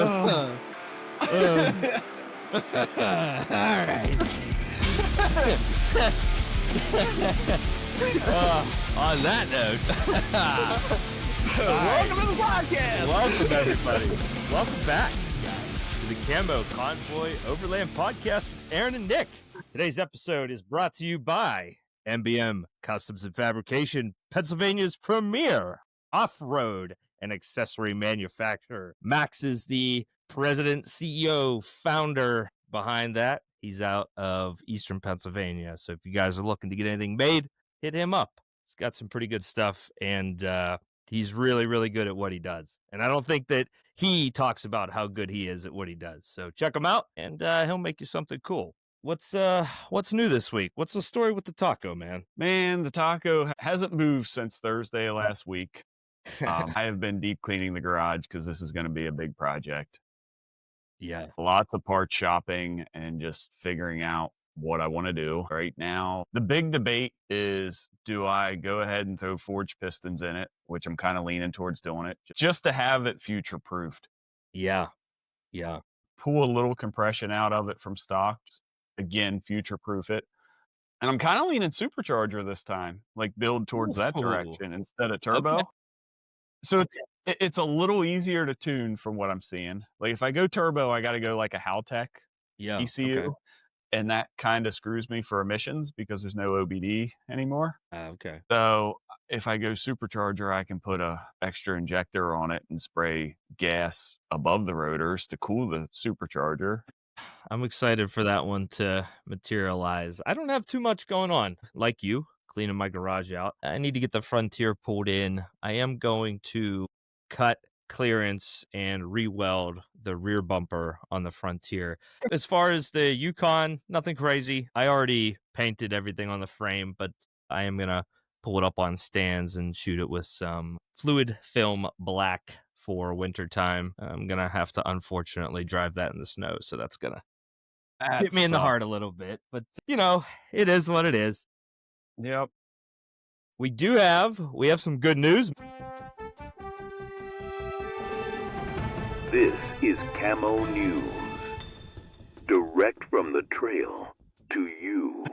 All right. On that note, welcome to the podcast. Welcome, everybody. Welcome back, guys, to the Camo Convoy Overland podcast with Aaron and Nick. Today's episode is brought to you by MBM Customs and Fabrication, Pennsylvania's premier off-road and accessory manufacturer. Max is the president, CEO, founder behind that. He's out of Eastern Pennsylvania. So if you guys are looking to get anything made, hit him up. He's got some pretty good stuff, and he's really, really good at what he does. And I don't think that he talks about how good he is at what he does. So check him out, and he'll make you something cool. What's new this week? What's the story with the taco, man? Man, the taco hasn't moved since Thursday last week. I have been deep cleaning the garage because this is going to be a big project. Yeah. Lots of part shopping and just figuring out what I want to do right now. The big debate is, do I go ahead and throw forged pistons in it, which I'm kind of leaning towards doing it, just to have it future proofed. Yeah. Yeah. Pull a little compression out of it from stock. Again, future proof it. And I'm kind of leaning supercharger this time, like build towards that direction instead of turbo. Okay. So it's a little easier to tune from what I'm seeing. Like if I go turbo, I got to go like a Haltech ECU. Okay. And that kind of screws me for emissions because there's no OBD anymore. Okay. So if I go supercharger, I can put a extra injector on it and spray gas above the rotors to cool the supercharger. I'm excited for that one to materialize. I don't have too much going on, like you, cleaning my garage out. I need to get the Frontier pulled in. I am going to cut clearance and re-weld the rear bumper on the Frontier. As far as the Yukon, nothing crazy. I already painted everything on the frame, but I am going to pull it up on stands and shoot it with some fluid film black for winter time. I'm going to have to unfortunately drive that in the snow, so that's going to hit me in the heart a little bit, but you know, it is what it is. Yep. We have some good news. This is Camo News, direct from the trail to you.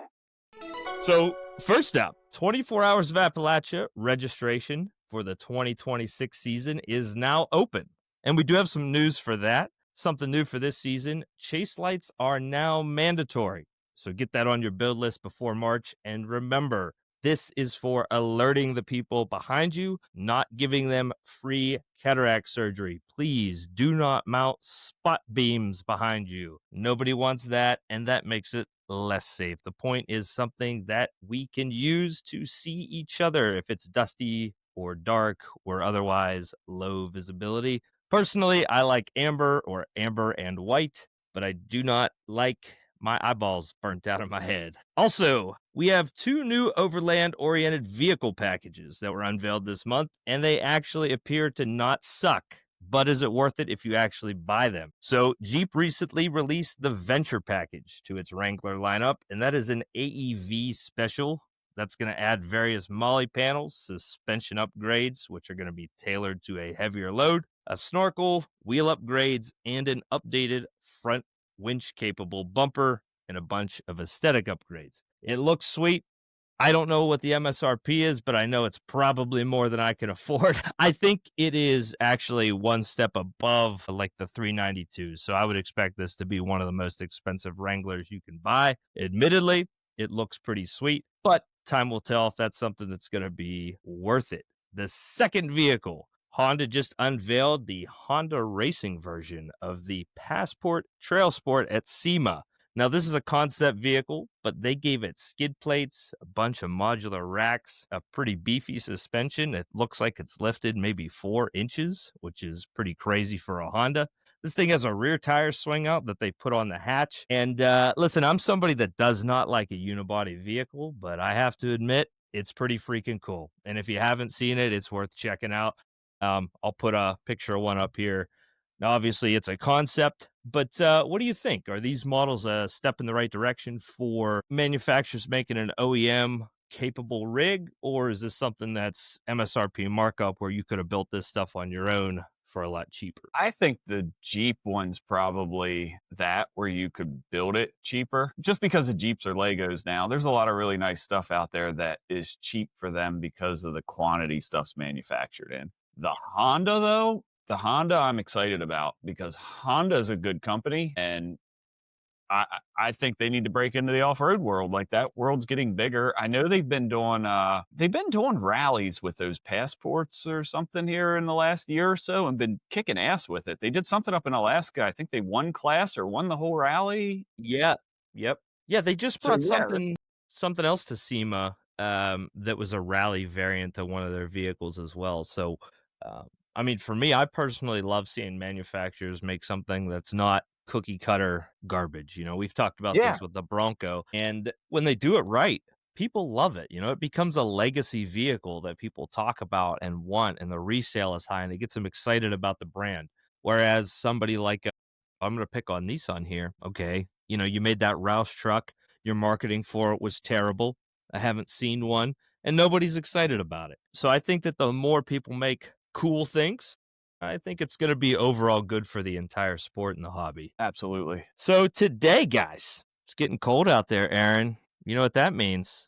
So first up, 24 Hours of Appalachia registration for the 2026 season is now open. And we do have some news for that. Something new for this season, chase lights are now mandatory. So get that on your build list before March. And remember, this is for alerting the people behind you, not giving them free cataract surgery. Please do not mount spot beams behind you. Nobody wants that, and that makes it less safe. The point is something that we can use to see each other if it's dusty or dark or otherwise low visibility. Personally, I like amber or amber and white, but I do not like my eyeballs burnt out of my head. Also, we have 2 new Overland-oriented vehicle packages that were unveiled this month, and they actually appear to not suck. But is it worth it if you actually buy them? So Jeep recently released the Venture package to its Wrangler lineup, and that is an AEV special that's going to add various molly panels, suspension upgrades, which are going to be tailored to a heavier load, a snorkel, wheel upgrades, and an updated front winch-capable bumper, and a bunch of aesthetic upgrades. It looks sweet. I don't know what the MSRP is, but I know it's probably more than I can afford. I think it is actually one step above like the 392. So I would expect this to be one of the most expensive Wranglers you can buy. Admittedly, it looks pretty sweet, but time will tell if that's something that's going to be worth it. The second vehicle, Honda just unveiled the Honda racing version of the Passport Trail Sport at SEMA. Now, this is a concept vehicle, but they gave it skid plates, a bunch of modular racks, a pretty beefy suspension. It looks like it's lifted maybe 4 inches, which is pretty crazy for a Honda. This thing has a rear tire swing out that they put on the hatch. And listen, I'm somebody that does not like a unibody vehicle, but I have to admit, it's pretty freaking cool. And if you haven't seen it, it's worth checking out. I'll put a picture of one up here. Now, obviously, it's a concept, but what do you think? Are these models a step in the right direction for manufacturers making an OEM-capable rig, or is this something that's MSRP markup where you could have built this stuff on your own for a lot cheaper. I think the Jeep one's probably that where you could build it cheaper. Just because the Jeeps are Legos now, there's a lot of really nice stuff out there that is cheap for them because of the quantity stuff's manufactured in. The Honda I'm excited about because Honda is a good company, and I think they need to break into the off-road world. Like, that world's getting bigger. I know they've been doing rallies with those passports or something here in the last year or so and been kicking ass with it. They did something up in Alaska. I think they won class or won the whole rally. Yeah. Yep. Yeah, they just So brought yeah, something else to SEMA, that was a rally variant of one of their vehicles as well. So, I mean, for me, I personally love seeing manufacturers make something that's not cookie cutter garbage. We've talked about yeah, this with the Bronco, and when they do it right, people love it. It becomes a legacy vehicle that people talk about and want, and the resale is high, and it gets them excited about the brand. Whereas somebody like, I'm going to pick on Nissan here. Okay. You made that Roush truck. Your marketing for it was terrible. I haven't seen one, and nobody's excited about it. So I think that the more people make cool things, I think it's going to be overall good for the entire sport and the hobby. absolutely. So today, guys, it's getting cold out there, Aaron. You know what that means?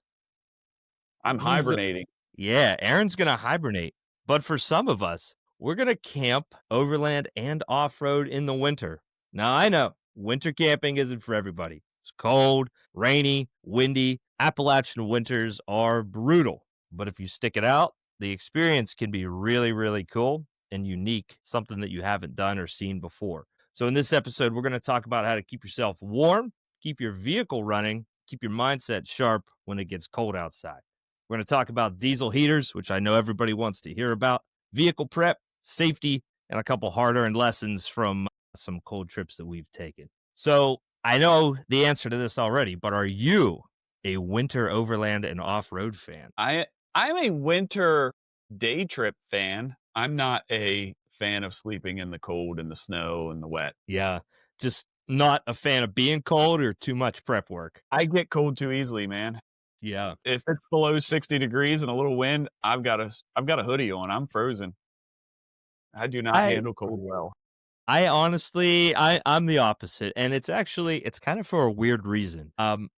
I'm Means that- hibernating. Yeah, Aaron's going to hibernate. But for some of us, we're going to camp overland and off-road in the winter. Now, I know winter camping isn't for everybody. It's cold, rainy, windy. Appalachian winters are brutal. But if you stick it out, the experience can be really, really cool and unique, something that you haven't done or seen before. So in this episode, we're going to talk about how to keep yourself warm, keep your vehicle running, keep your mindset sharp when it gets cold outside. We're going to talk about diesel heaters, which I know everybody wants to hear about, vehicle prep, safety, and a couple hard-earned lessons from some cold trips that we've taken. So I know the answer to this already, but are you a winter overland and off-road fan? I'm a winter day trip fan. I'm not a fan of sleeping in the cold and the snow and the wet. Yeah, just not a fan of being cold or too much prep work. I get cold too easily, man. Yeah. If it's below 60 degrees and a little wind, I've got a hoodie on. I'm frozen. I do not I handle cold well. I honestly, I'm the opposite, and it's kind of for a weird reason. And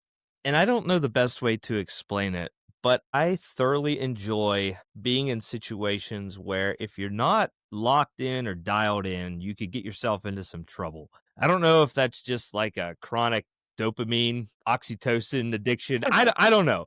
I don't know the best way to explain it, but I thoroughly enjoy being in situations where if you're not locked in or dialed in, you could get yourself into some trouble. I don't know if that's just like a chronic dopamine, oxytocin addiction. I don't know,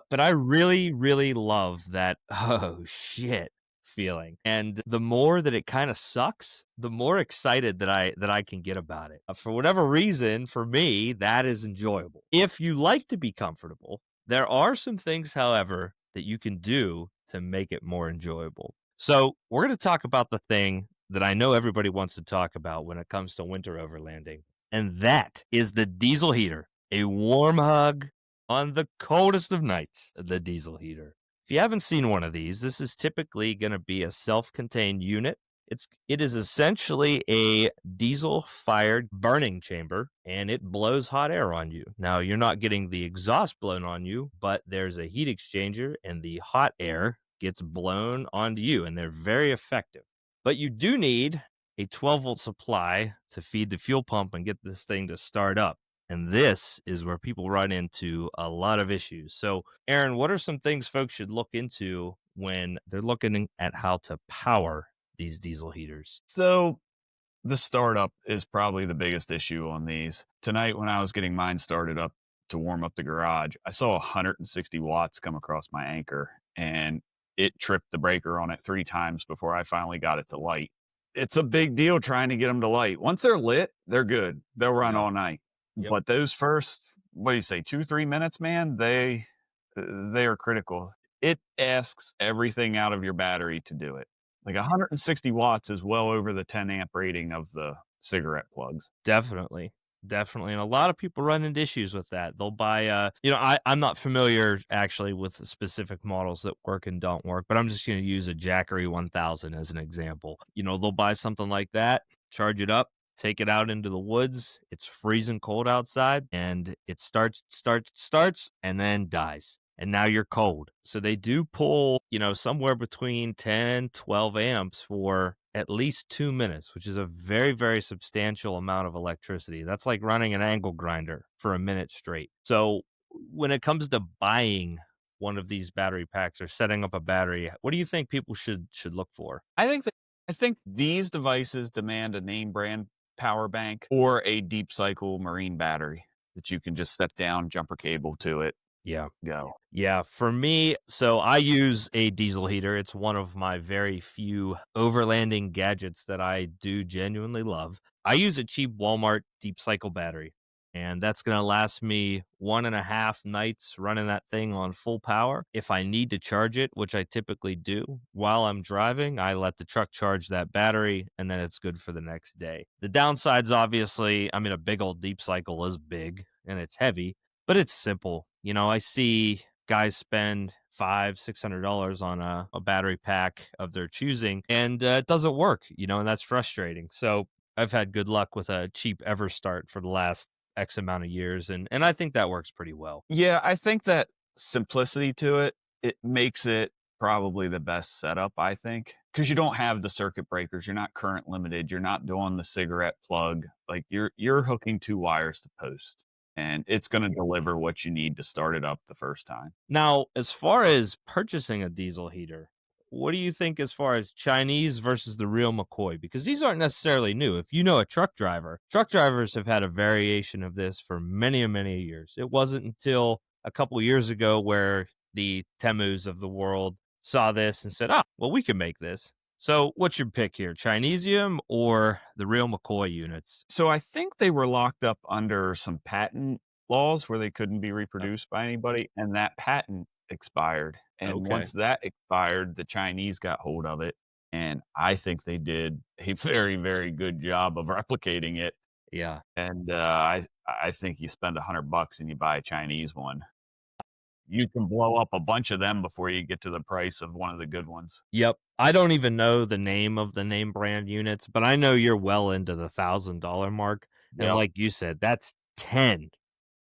but I really, really love that, oh shit, feeling. And the more that it kind of sucks, the more excited that I can get about it. For whatever reason, for me, that is enjoyable. If you like to be comfortable, there are some things, however, that you can do to make it more enjoyable. So we're going to talk about the thing that I know everybody wants to talk about when it comes to winter overlanding, and that is the diesel heater. A warm hug on the coldest of nights, the diesel heater. If you haven't seen one of these, this is typically going to be a self-contained unit. It is essentially a diesel-fired burning chamber, and it blows hot air on you. Now, you're not getting the exhaust blown on you, but there's a heat exchanger, and the hot air gets blown onto you, and they're very effective. But you do need a 12-volt supply to feed the fuel pump and get this thing to start up. And this is where people run into a lot of issues. So, Aaron, what are some things folks should look into when they're looking at how to power these diesel heaters? So the startup is probably the biggest issue on these. Tonight, when I was getting mine started up to warm up the garage, I saw 160 watts come across my anchor, and it tripped the breaker on it 3 times before I finally got it to light. It's a big deal trying to get them to light. Once they're lit, they're good. They'll run all night. Yep. But those first, 2-3 minutes, man, they are critical. It asks everything out of your battery to do it. Like 160 watts is well over the 10 amp rating of the cigarette plugs. Definitely. And a lot of people run into issues with that. They'll buy, I'm not familiar actually with specific models that work and don't work, but I'm just going to use a Jackery 1000 as an example. They'll buy something like that, charge it up, take it out into the woods. It's freezing cold outside, and it starts, and then dies. and now you're cold. So they do pull, somewhere between 10, 12 amps for at least 2 minutes, which is a very, very substantial amount of electricity. That's like running an angle grinder for a minute straight. So when it comes to buying one of these battery packs or setting up a battery, what do you think people should look for? I think these devices demand a name brand power bank or a deep cycle marine battery that you can just set down, jumper cable to it, Yeah. go. Yeah, for me, so I use a diesel heater. It's one of my very few overlanding gadgets that I do genuinely love. I use a cheap Walmart deep cycle battery, and that's going to last me 1.5 nights running that thing on full power. If I need to charge it, which I typically do while I'm driving, I let the truck charge that battery, and then it's good for the next day. The downsides, obviously, a big old deep cycle is big and it's heavy, but it's simple. I see guys spend $500-$600 on a battery pack of their choosing, and it doesn't work, and that's frustrating. So I've had good luck with a cheap Everstart for the last X amount of years, and I think that works pretty well. Yeah, I think that simplicity to it, it makes it probably the best setup, I think, because you don't have the circuit breakers, you're not current limited, you're not doing the cigarette plug, like you're hooking 2 wires to post, and it's gonna deliver what you need to start it up the first time. Now, as far as purchasing a diesel heater, what do you think as far as Chinese versus the real McCoy? Because these aren't necessarily new. If you know a truck drivers have had a variation of this for many and many years. It wasn't until a couple years ago where the Temus of the world saw this and said, well, we can make this. So what's your pick here, Chinesium or the real McCoy units? So I think they were locked up under some patent laws where they couldn't be Oh, reproduced by anybody, and that patent expired. And okay. once that expired, the Chinese got hold of it, and I think they did a very, very good job of replicating it. Yeah. And I think you spend $100 and you buy a Chinese one. You can blow up a bunch of them before you get to the price of one of the good ones. Yep. I don't even know the name of the name brand units, but I know you're well into the $1,000 mark. And Yep. like you said, that's 10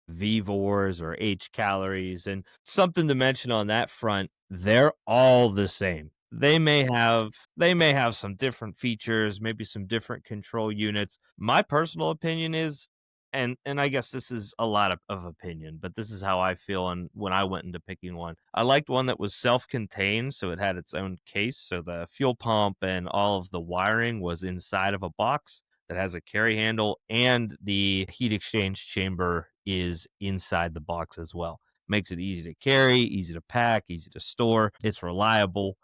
VVORs or H calories. And something to mention on that front, they're all the same. They may have some different features, maybe some different control units. My personal opinion is, and I guess this is a lot of opinion, but this is how I feel. And when I went into picking one, I liked one that was self-contained, so it had its own case, so the fuel pump and all of the wiring was inside of a box that has a carry handle, and the heat exchange chamber is inside the box as well. Makes it easy to carry, easy to pack, easy to store. It's reliable.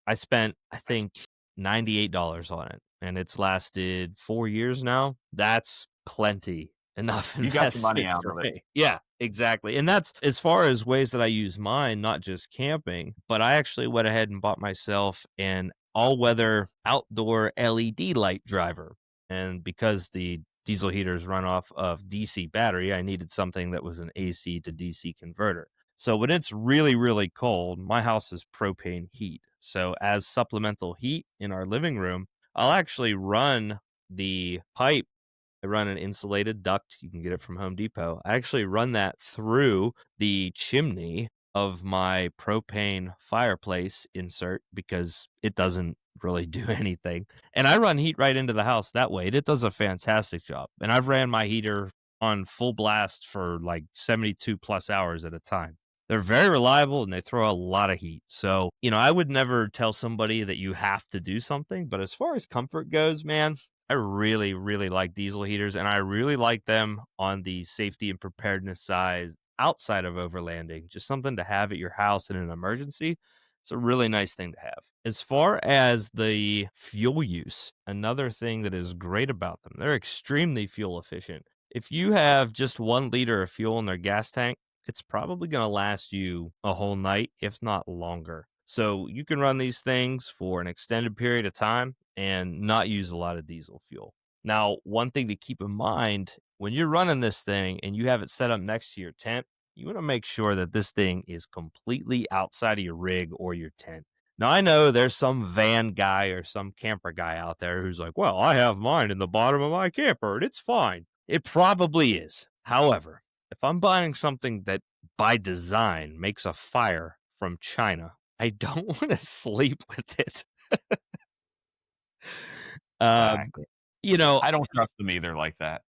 I spent, I think, $98 on it, and it's lasted 4 years now. That's plenty enough You got the money investment out for of it. me. Yeah, exactly. And that's as far as ways that I use mine, not just camping, but I actually went ahead and bought myself an all-weather outdoor LED light driver. And because the diesel heaters run off of DC battery, I needed something that was an AC to DC converter. So when it's really, really cold, my house is propane heat. So as supplemental heat in our living room, I'll actually run the pipe. I run an insulated duct. You can get it from Home Depot. I actually run that through the chimney of my propane fireplace insert because it doesn't really do anything. And I run heat right into the house that way. It does a fantastic job. And I've ran my heater on full blast for like 72 plus hours at a time. They're very reliable and they throw a lot of heat. So, I would never tell somebody that you have to do something. But as far as comfort goes, man, I really, really like diesel heaters, and I really like them on the safety and preparedness side outside of overlanding. Just something to have at your house in an emergency. It's a really nice thing to have. As far as the fuel use, another thing that is great about them, they're extremely fuel efficient. If you have just 1 liter of fuel in their gas tank, it's probably going to last you a whole night, if not longer. So you can run these things for an extended period of time and not use a lot of diesel fuel. Now, one thing to keep in mind when you're running this thing and you have it set up next to your tent, you want to make sure that this thing is completely outside of your rig or your tent. Now, I know there's some van guy or some camper guy out there who's like, well, I have mine in the bottom of my camper and it's fine. It probably is. However, if I'm buying something that by design makes a fire from China, I don't want to sleep with it. Um, Exactly. you know, I don't trust them either like that.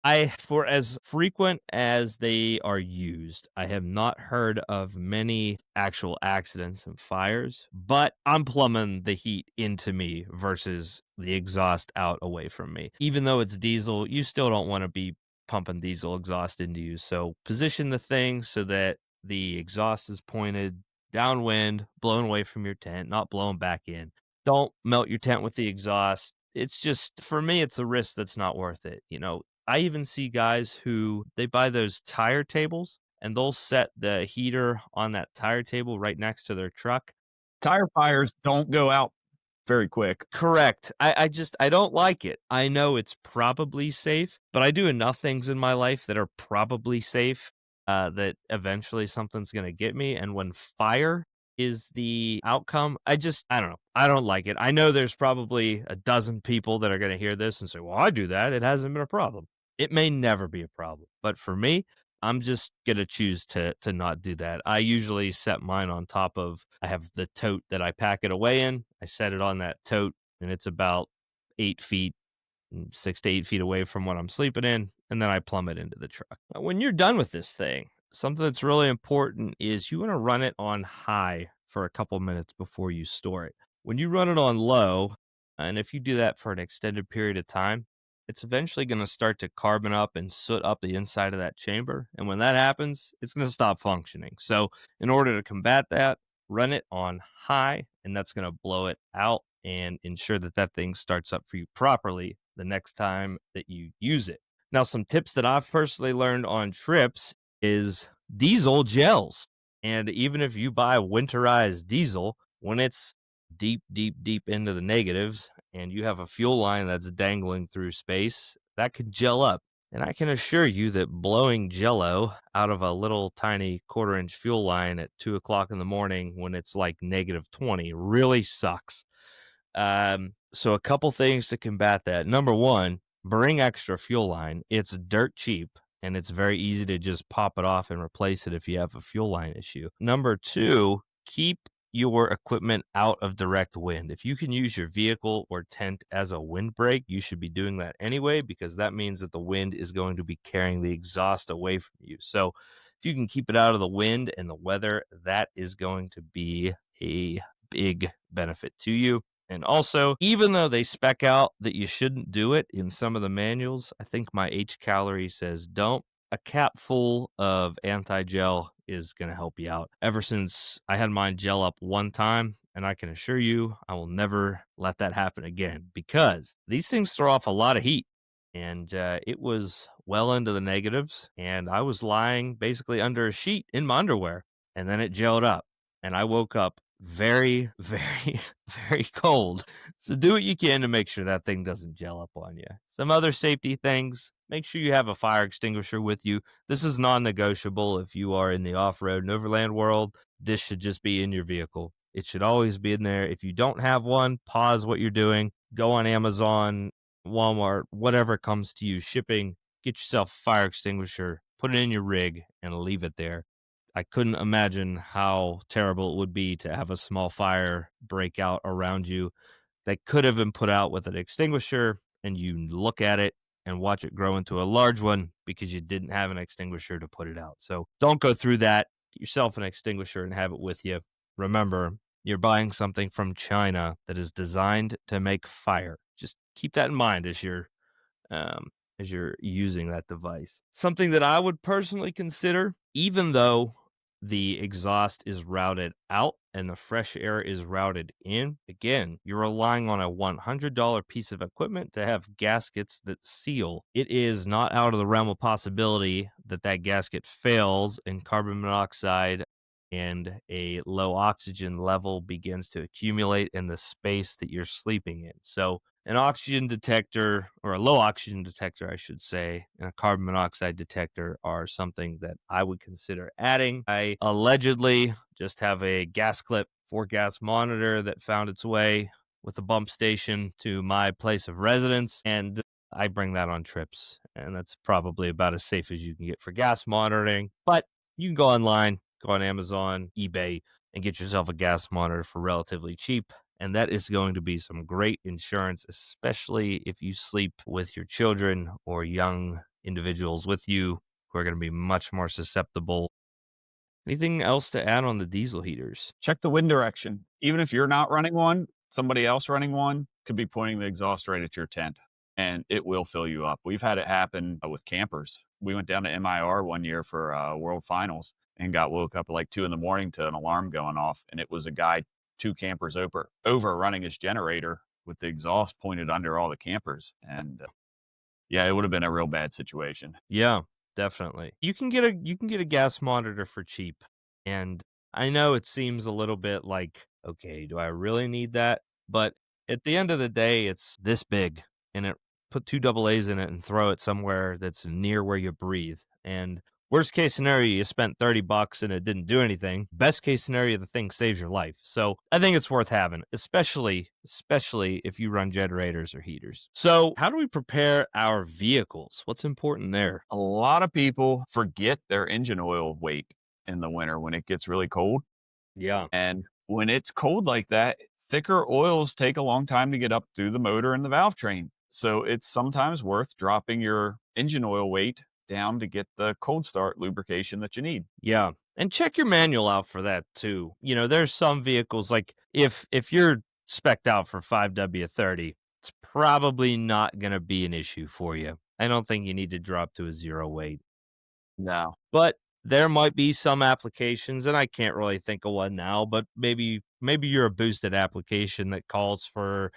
I for as frequent as they are used, I have not heard of many actual accidents and fires, but I'm plumbing the heat into me versus the exhaust out away from me. Even though it's diesel, you still don't want to be pumping diesel exhaust into you. So position the thing so that the exhaust is pointed downwind, blown away from your tent, not blown back in. Don't melt your tent with the exhaust. It's just, for me, it's a risk that's not worth it. I even see guys who they buy those tire tables and they'll set the heater on that tire table right next to their truck. Tire fires don't go out very quick. Correct. I don't like it. I know it's probably safe, but I do enough things in my life that are probably safe that eventually something's going to get me. And when fire is the outcome, I don't know. I don't like it. I know there's probably a dozen people that are going to hear this and say, well, I do that. It hasn't been a problem. It may never be a problem. But for me, I'm just gonna choose to not do that. I usually set mine on top of I have the tote that I pack it away in. I set it on that tote, and it's about 8 feet, 6 to 8 feet away from what I'm sleeping in, and then I plumb it into the truck. Now, when you're done with this thing, something that's really important is you want to run it on high for a couple minutes before you store it. When you run it on low, and if you do that for an extended period of time, it's eventually going to start to carbon up and soot up the inside of that chamber. And when that happens, it's going to stop functioning. So, in order to combat that, run it on high, and that's going to blow it out and ensure that that thing starts up for you properly the next time that you use it. Now, some tips that I've personally learned on trips is diesel gels. And even if you buy winterized diesel, when it's deep, deep, deep into the negatives and you have a fuel line that's dangling through space, that could gel up. And I can assure you that blowing jello out of a little tiny 1/4 inch fuel line at 2 o'clock in the morning when it's like -20 really sucks. So a couple things to combat that. Number one, bring extra fuel line. It's dirt cheap and it's very easy to just pop it off and replace it if you have a fuel line issue. Number two, keep your equipment out of direct wind. If you can use your vehicle or tent as a windbreak, you should be doing that anyway, because that means that the wind is going to be carrying the exhaust away from you. So if you can keep it out of the wind and the weather, that is going to be a big benefit to you. And also, even though they spec out that you shouldn't do it in some of the manuals, I think my H calorie says don't. A cap full of anti-gel is going to help you out. Ever since I had mine gel up one time, and I can assure you I will never let that happen again, because these things throw off a lot of heat. And it was well into the negatives, and I was lying basically under a sheet in my underwear, and then it gelled up, and I woke up very, very, very cold. So do what you can to make sure that thing doesn't gel up on you. Some other safety things: make sure you have a fire extinguisher with you. This is non-negotiable if you are in the off-road and overland world. This should just be in your vehicle. It should always be in there. If you don't have one, pause what you're doing. Go on Amazon, Walmart, whatever comes to you, shipping, get yourself a fire extinguisher, put it in your rig, and leave it there. I couldn't imagine how terrible it would be to have a small fire break out around you that could have been put out with an extinguisher, and you look at it and watch it grow into a large one because you didn't have an extinguisher to put it out. So don't go through that. Get yourself an extinguisher and have it with you. Remember, you're buying something from China that is designed to make fire. Just keep that in mind as you're using that device. Something that I would personally consider, even though the exhaust is routed out and the fresh air is routed in, again, you're relying on a $100 piece of equipment to have gaskets that seal. It is not out of the realm of possibility that that gasket fails and carbon monoxide and a low oxygen level begins to accumulate in the space that you're sleeping in. So an oxygen detector, or a low oxygen detector, I should say, and a carbon monoxide detector are something that I would consider adding. I allegedly just have a gas clip 4-gas monitor that found its way with a bump station to my place of residence. And I bring that on trips, and that's probably about as safe as you can get for gas monitoring. But you can go online, go on Amazon, eBay, and get yourself a gas monitor for relatively cheap. And that is going to be some great insurance, especially if you sleep with your children or young individuals with you who are going to be much more susceptible. Anything else to add on the diesel heaters? Check the wind direction. Even if you're not running one, somebody else running one could be pointing the exhaust right at your tent and it will fill you up. We've had it happen with campers. We went down to MIR one year for World Finals and got woke up at like 2 a.m. to an alarm going off. And it was a guy 2 campers over running his generator with the exhaust pointed under all the campers. And yeah, it would have been a real bad situation. Yeah, definitely. You can get a gas monitor for cheap. And I know it seems a little bit like, okay, do I really need that? But at the end of the day, it's this big and it put two double A's in it and throw it somewhere that's near where you breathe. And worst case scenario, you spent $30 and it didn't do anything. Best case scenario, the thing saves your life. So I think it's worth having, especially if you run generators or heaters. So how do we prepare our vehicles? What's important there? A lot of people forget their engine oil weight in the winter when it gets really cold. Yeah. And when it's cold like that, thicker oils take a long time to get up through the motor and the valve train. So it's sometimes worth dropping your engine oil weight down to get the cold start lubrication that you need. Yeah. And check your manual out for that too. There's some vehicles like if you're spec'd out for 5W30, it's probably not going to be an issue for you. I don't think you need to drop to a zero weight. No. But there might be some applications, and I can't really think of one now, but maybe you're a boosted application that calls for,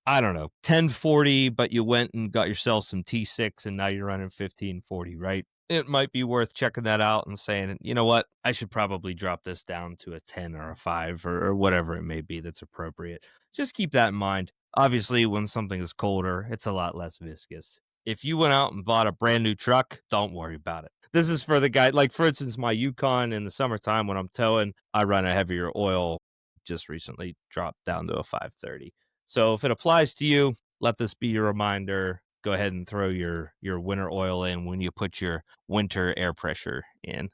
I don't know, 1040, but you went and got yourself some T6 and now you're running 1540, right? It might be worth checking that out and saying, you know what, I should probably drop this down to a 10 or a 5 or whatever it may be that's appropriate. Just keep that in mind. Obviously, when something is colder, it's a lot less viscous. If you went out and bought a brand new truck, don't worry about it. This is for the guy, like for instance, my Yukon in the summertime when I'm towing, I run a heavier oil, just recently dropped down to a 530. So if it applies to you, let this be your reminder. Go ahead and throw your winter oil in when you put your winter air pressure in.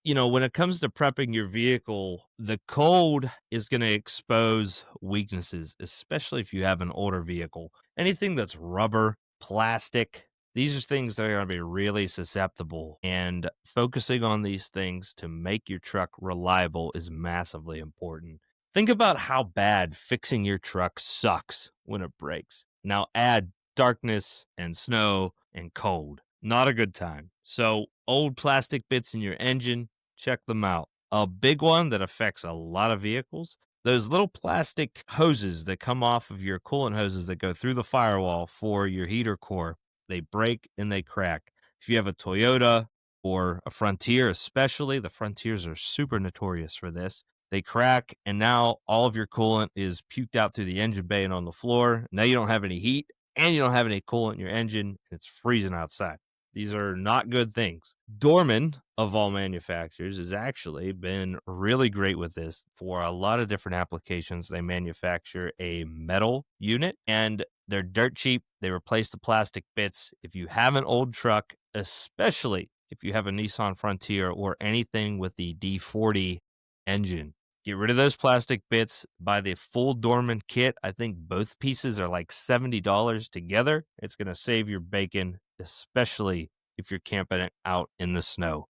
When it comes to prepping your vehicle, the cold is going to expose weaknesses, especially if you have an older vehicle. Anything that's rubber, plastic, these are things that are going to be really susceptible. And focusing on these things to make your truck reliable is massively important. Think about how bad fixing your truck sucks when it breaks. Now add darkness and snow and cold. Not a good time. So, old plastic bits in your engine, check them out. A big one that affects a lot of vehicles, those little plastic hoses that come off of your coolant hoses that go through the firewall for your heater core, they break and they crack. If you have a Toyota or a Frontier, especially, the Frontiers are super notorious for this. They crack, and now all of your coolant is puked out through the engine bay and on the floor. Now you don't have any heat, and you don't have any coolant in your engine, and it's freezing outside. These are not good things. Dorman, of all manufacturers, has actually been really great with this for a lot of different applications. They manufacture a metal unit, and they're dirt cheap. They replace the plastic bits. If you have an old truck, especially if you have a Nissan Frontier or anything with the D40 engine, get rid of those plastic bits, buy the full Dorman kit. I think both pieces are like $70 together. It's going to save your bacon, especially if you're camping it out in the snow.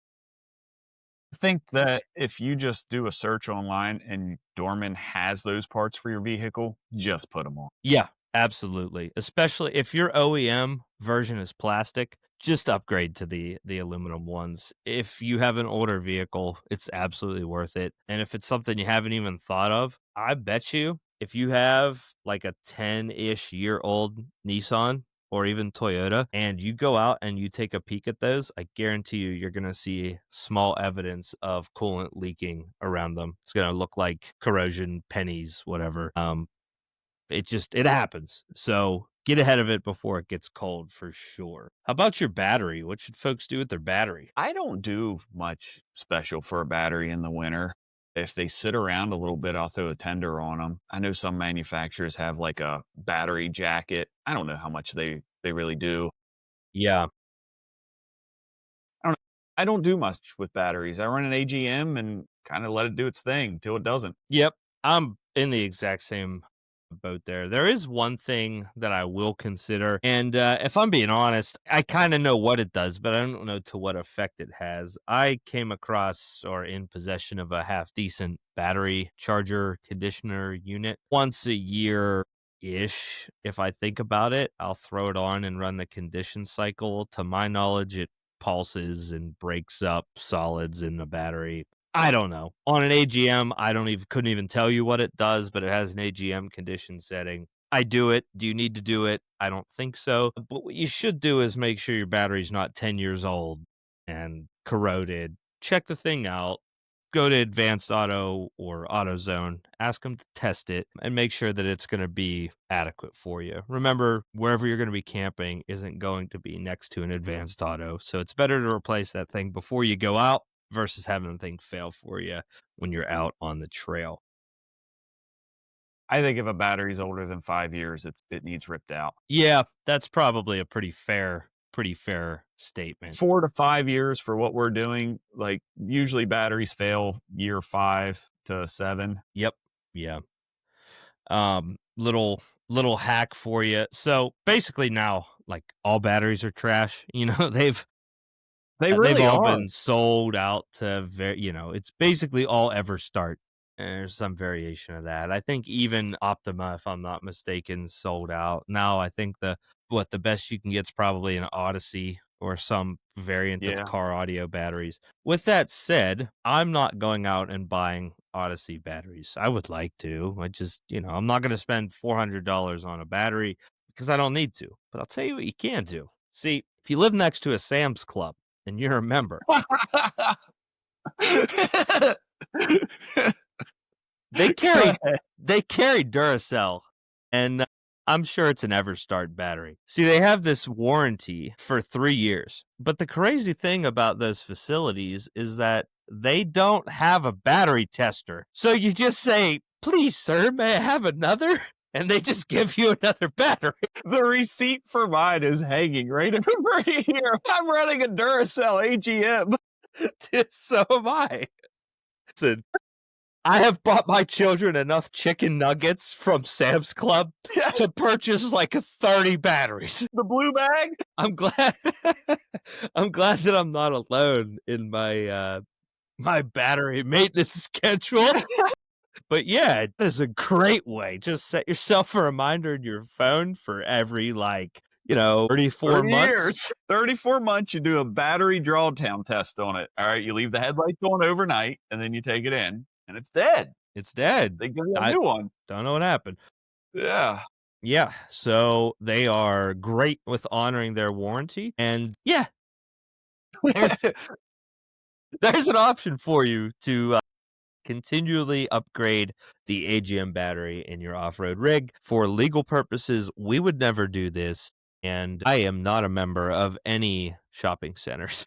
I think that if you just do a search online and Dorman has those parts for your vehicle, just put them on. Yeah, absolutely. Especially if your OEM version is plastic, just upgrade to the aluminum ones. If you have an older vehicle, it's absolutely worth it. And if it's something you haven't even thought of, I bet you if you have like a 10-ish year old Nissan or even Toyota, and you go out and you take a peek at those, I guarantee you're going to see small evidence of coolant leaking around them. It's going to look like corrosion, pennies, whatever. It happens. So get ahead of it before it gets cold for sure. How about your battery? What should folks do with their battery? I don't do much special for a battery in the winter. If they sit around a little bit, I'll throw a tender on them. I know some manufacturers have like a battery jacket. I don't know how much they really do. Yeah. I don't I don't do much with batteries. I run an AGM and kind of let it do its thing till it doesn't. Yep. I'm in the exact same boat there. There is one thing that I will consider. And if I'm being honest, I kind of know what it does, but I don't know to what effect it has. I came across or in possession of a half decent battery charger conditioner unit once a year ish. If I think about it, I'll throw it on and run the condition cycle. To my knowledge, it pulses and breaks up solids in the battery. I don't know. On an AGM, I don't even couldn't even tell you what it does, but it has an AGM condition setting. I do it. Do you need to do it? I don't think so. But what you should do is make sure your battery's not 10 years old and corroded. Check the thing out. Go to Advanced Auto or AutoZone, ask them to test it and make sure that it's going to be adequate for you. Remember, wherever you're going to be camping isn't going to be next to an Advanced Auto. So it's better to replace that thing before you go out versus having the thing fail for you when you're out on the trail. I think if a battery's older than 5 years, it needs ripped out. Yeah, that's probably a pretty fair statement. 4 to 5 years for what we're doing. Like usually batteries fail year 5 to 7. Yep. Yeah. Little hack for you. So basically now, like all batteries are trash. You know, They they've really all are. been sold out to it's basically all Everstart. There's some variation of that. I think even Optima, if I'm not mistaken, sold out. Now I think the best you can get is probably an Odyssey or some variant of Yeah. car audio batteries. With that said, I'm not going out and buying Odyssey batteries. I would like to. I just, I'm not going to spend $400 on a battery because I don't need to. But I'll tell you what you can do. See, if you live next to a Sam's Club and you're a member, they Go carry ahead. they carry Duracell, and I'm sure it's an Everstart battery. See, they have this warranty for 3 years, but the crazy thing about those facilities is that they don't have a battery tester. So you just say, "Please, sir, may I have another?" And they just give you another battery. The receipt for mine is hanging right over here. I'm running a Duracell AGM. So am I. Listen, I have bought my children enough chicken nuggets from Sam's Club to purchase like 30 batteries. The blue bag. I'm glad I'm glad that I'm not alone in my my battery maintenance schedule. But yeah, it is a great way. Just set yourself a reminder in your phone for every 34 30 months. years. 34 months, you do a battery drawdown test on it. All right, you leave the headlights on overnight, and then you take it in, and it's dead. It's dead. They give you a new one. Don't know what happened. Yeah. Yeah, so they are great with honoring their warranty. And yeah, there's an option for you to continually upgrade the AGM battery in your off-road rig. For legal purposes, we would never do this, and I am not a member of any shopping centers.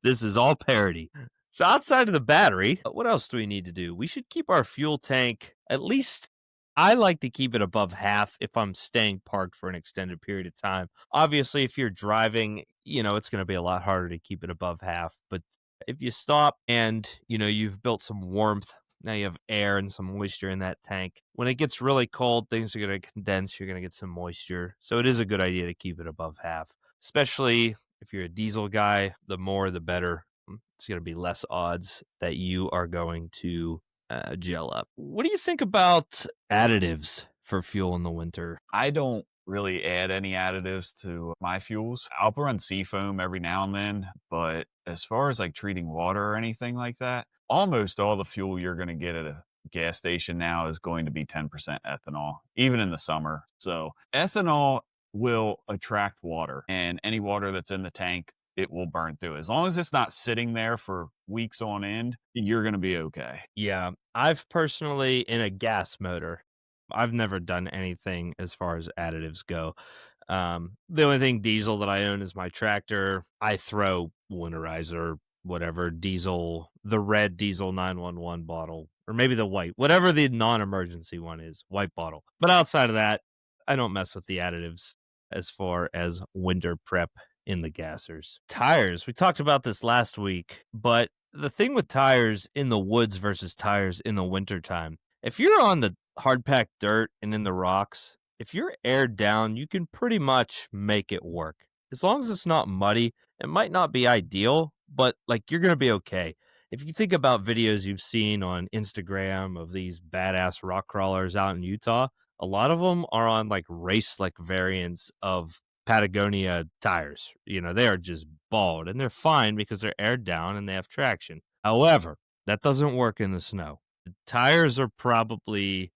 This is all parody. So outside of the battery, what else do we need to do? We should keep our fuel tank, at least I like to keep it above half if I'm staying parked for an extended period of time. Obviously, if you're driving, it's going to be a lot harder to keep it above half. But if you stop and, you've built some warmth, now you have air and some moisture in that tank. When it gets really cold, things are going to condense. You're going to get some moisture. So it is a good idea to keep it above half, especially if you're a diesel guy. The more, the better. It's going to be less odds that you are going to gel up. What do you think about additives for fuel in the winter? I don't really add any additives to my fuels. I'll run seafoam every now and then, but as far as like treating water or anything like that, almost all the fuel you're going to get at a gas station now is going to be 10% ethanol, even in the summer. So ethanol will attract water, and any water that's in the tank, it will burn through. As long as it's not sitting there for weeks on end, you're going to be okay. Yeah, I've personally, in a gas motor, I've never done anything as far as additives go. The only thing diesel that I own is my tractor. I throw winterizer, whatever, diesel, the red diesel 911 bottle or maybe the white, whatever the non-emergency one is, white bottle. But outside of that, I don't mess with the additives as far as winter prep in the gassers. Tires, we talked about this last week, but the thing with tires in the woods versus tires in the wintertime, if you're on the hard packed dirt and in the rocks, if you're aired down, you can pretty much make it work. As long as it's not muddy, it might not be ideal, but like you're going to be okay. If you think about videos you've seen on Instagram of these badass rock crawlers out in Utah, a lot of them are on like race like variants of Patagonia tires. You know, they are just bald and they're fine because they're aired down and they have traction. However, that doesn't work in the snow. The tires are probably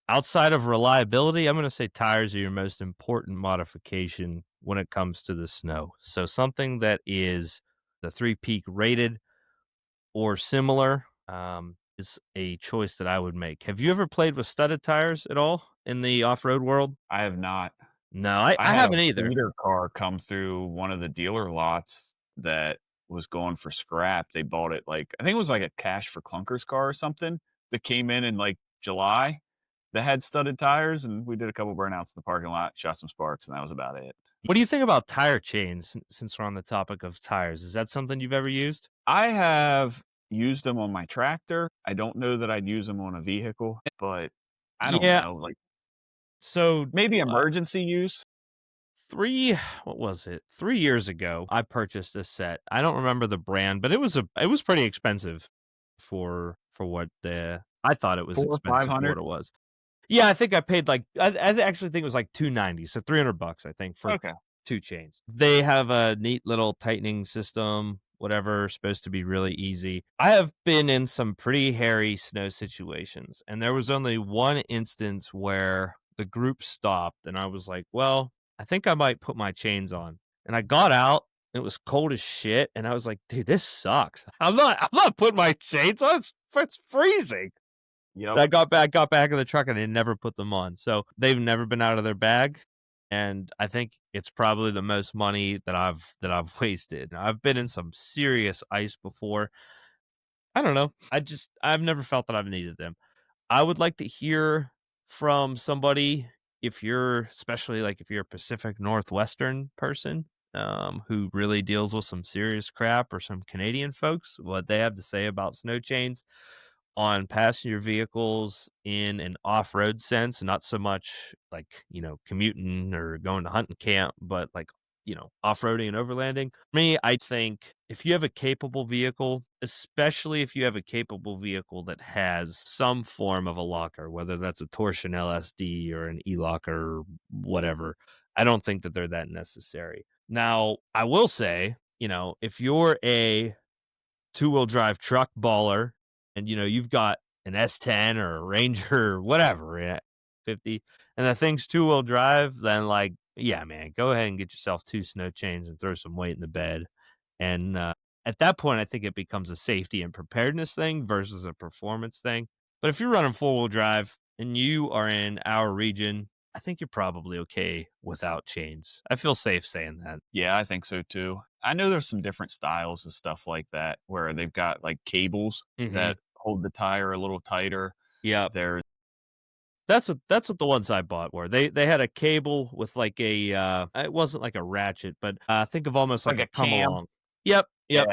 outside of reliability. I'm going to say tires are your most important modification when it comes to the snow. So something that is the 3-peak rated or similar is a choice that I would make. Have you ever played with studded tires at all in the off-road world? I have not. No, I I had a haven't either. feeder car come through one of the dealer lots that was going for scrap. They bought it like I think it was like a Cash for Clunkers car or something that came in like July that had studded tires, and we did a couple burnouts in the parking lot, shot some sparks, and that was about it. What do you think about tire chains since we're on the topic of tires? Is that something you've ever used? I have used them on my tractor. I don't know that I'd use them on a vehicle, but I don't Yeah. know, like So maybe emergency use. what was it? 3 years ago, I purchased a set. I don't remember the brand, but it was pretty expensive for what I thought it was 400 or expensive for 500. what it was. Yeah, I think I paid like I actually think it was like $290, so $300 I think for Okay. 2 chains. They have a neat little tightening system, whatever, supposed to be really easy. I have been in some pretty hairy snow situations, and there was only one instance where the group stopped and I was like, "Well, I think I might put my chains on." And I got out, it was cold as shit, and I was like, "Dude, this sucks. I'm not putting my chains on. It's freezing." Yep. I got back in the truck and I never put them on. So they've never been out of their bag. And I think it's probably the most money that I've wasted. I've been in some serious ice before. I don't know. I've never felt that I've needed them. I would like to hear from somebody if you're especially like if you're a Pacific Northwestern person who really deals with some serious crap, or some Canadian folks, what they have to say about snow chains on passenger vehicles in an off-road sense, not so much like, commuting or going to hunting camp, but like, off-roading and overlanding. Me, I think if you have a capable vehicle, especially if you have a capable vehicle that has some form of a locker, whether that's a torsion LSD or an e-locker or whatever, I don't think that they're that necessary. Now, I will say, if you're a two-wheel drive truck baller and you've got an S10 or a Ranger or whatever, 50, and the thing's two-wheel drive, then like, yeah, man, go ahead and get yourself 2 snow chains and throw some weight in the bed. And at that point, I think it becomes a safety and preparedness thing versus a performance thing. But if you're running four-wheel drive and you are in our region, I think you're probably okay without chains. I feel safe saying that. Yeah, I think so too. I know there's some different styles of stuff like that where they've got like cables that hold the tire a little tighter. Yeah. There's That's what the ones I bought were. They had a cable with like a it wasn't like a ratchet, but think of almost like like a a come cam. along. Yep. Yeah,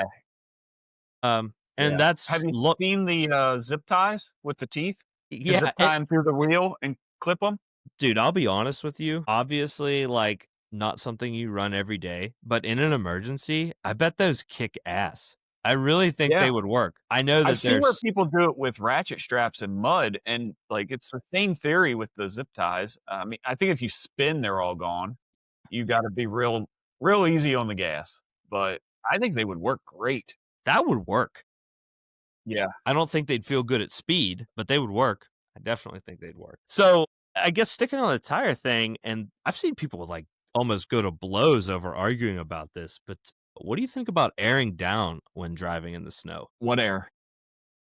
And yeah. that's Have you seen the zip ties with the teeth? You yeah, zip tie them through the wheel and clip them. dude, I'll be honest with you. Obviously, like not something you run every day, but in an emergency, I bet those kick ass. I really think Yeah. they would work. I know that I've seen where there's people do it with ratchet straps and mud, and like it's the same theory with the zip ties. I mean, I think if you spin, they're all gone. You got to be real easy on the gas, but I think they would work great. that would work. Yeah. I don't think they'd feel good at speed, but they would work. I definitely think they'd work. So I guess sticking on the tire thing, and I've seen people like almost go to blows over arguing about this, but what do you think about airing down when driving in the snow? What air?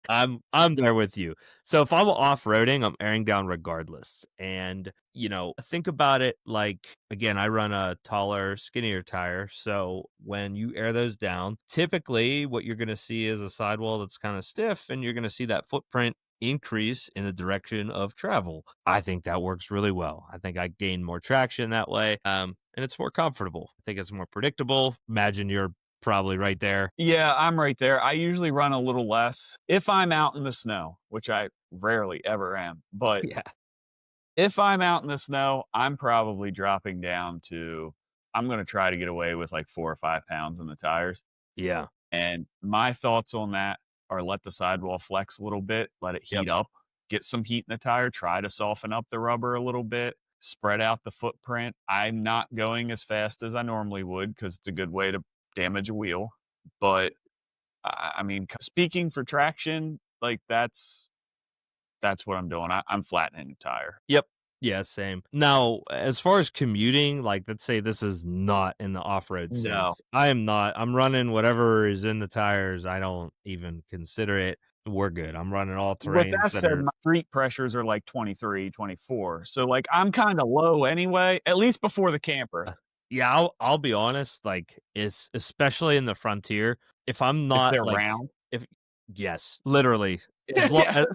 I'm there with you. So if I'm off-roading, I'm airing down regardless. And, think about it like, again, I run a taller, skinnier tire. So when you air those down, typically what you're going to see is a sidewall that's kind of stiff, and you're going to see that footprint increase in the direction of travel. I think that works really well. I think I gain more traction that way. And it's more comfortable. I think it's more predictable. Imagine you're probably right there. Yeah, I'm right there. I usually run a little less if I'm out in the snow, which I rarely ever am. But Yeah. if I'm out in the snow, I'm probably dropping down to, I'm going to try to get away with like 4 or 5 pounds in the tires. Yeah. And my thoughts on that are let the sidewall flex a little bit, let it Yep. heat up, get some heat in the tire, try to soften up the rubber a little bit, spread out the footprint. I'm not going as fast as I normally would because it's a good way to damage a wheel. But I mean, speaking for traction, like that's what I'm doing. I'm flattening the tire. Yep. Yeah, same. Now, as far as commuting, like let's say this is not in the off-road No. sense. I am not. I'm running whatever is in the tires. I don't even consider it. We're good. I'm running all With terrains that that said, are my street pressures are like 23, 24. So like I'm kind of low anyway, at least before the camper. yeah, I'll be honest, like it's especially in the frontier, if I'm If not they're like round. if yes, literally. As long Yeah.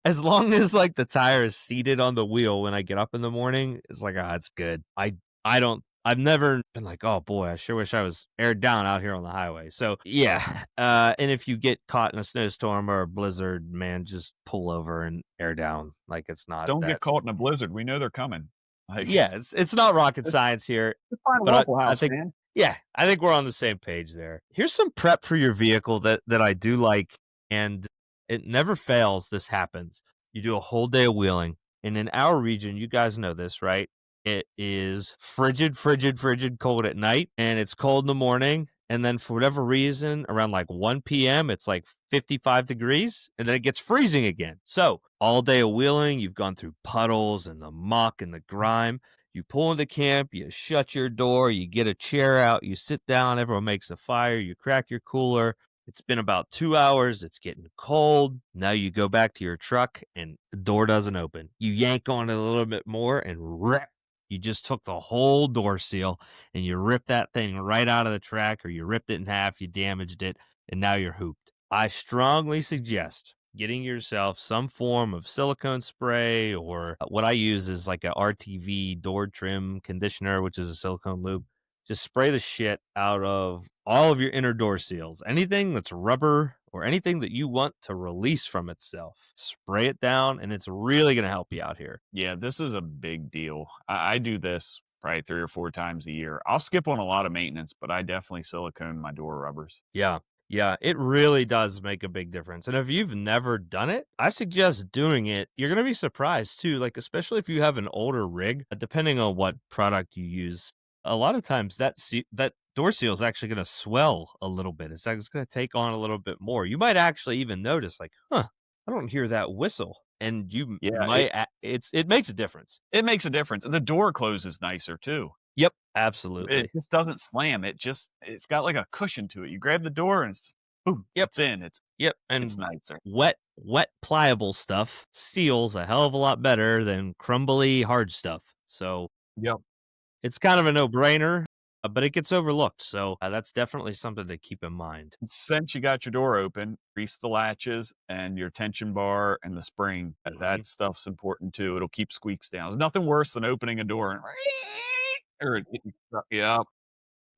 as long as, like, the tire is seated on the wheel when I get up in the morning, it's like, "Ah, it's good." I've never been like, "Oh, boy, I sure wish I was aired down out here on the highway." So, yeah, and if you get caught in a snowstorm or a blizzard, man, just pull over and air down, like, it's not Don't get that. caught in a blizzard. We know they're coming. Like, Yeah, it's not rocket science here, just find a but Waffle I House, think man. yeah, I think we're on the same page there. Here's some prep for your vehicle that I do like, and it never fails. This happens. You do a whole day of wheeling, and in our region, you guys know this, right? It is frigid, frigid, frigid cold at night, and it's cold in the morning. And then for whatever reason, around like 1 p.m., it's like 55 degrees, and then it gets freezing again. So all day of wheeling, you've gone through puddles and the muck and the grime. You pull into camp, you shut your door, you get a chair out, you sit down, everyone makes a fire, you crack your cooler. It's been about 2 hours, it's getting cold. Now you go back to your truck and the door doesn't open. You yank on it a little bit more and rip. You just took the whole door seal and you ripped that thing right out of the track, or you ripped it in half, you damaged it, and now you're hooped. I strongly suggest getting yourself some form of silicone spray, or what I use is like a RTV door trim conditioner, which is a silicone lube. Just spray the shit out of all of your inner door seals. Anything that's rubber or anything that you want to release from itself, spray it down, and it's really going to help you out here. Yeah, this is a big deal. I do this probably 3 or 4 times a year. I'll skip on a lot of maintenance, but I definitely silicone my door rubbers. Yeah. Yeah, it really does make a big difference. And if you've never done it, I suggest doing it. You're going to be surprised too, like especially if you have an older rig, depending on what product you use. A lot of times that door seal is actually going to swell a little bit. It's going to take on a little bit more. You might actually even notice like, "Huh, I don't hear that whistle." And you Yeah, might it makes a difference. it makes a difference. The door closes nicer too. Yep, It absolutely. just doesn't slam. It's got like a cushion to it. You grab the door and it's boom, Yep. it's in. Yep, It's and nicer. wet, pliable stuff seals a hell of a lot better than crumbly, hard stuff. So Yep. it's kind of a no-brainer, but it gets overlooked. So that's definitely something to keep in mind. Since you got your door open, grease the latches and your tension bar and the spring. Mhm. That stuff's important too. It'll keep squeaks down. There's nothing worse than opening a door and or it getting stuck. Yeah.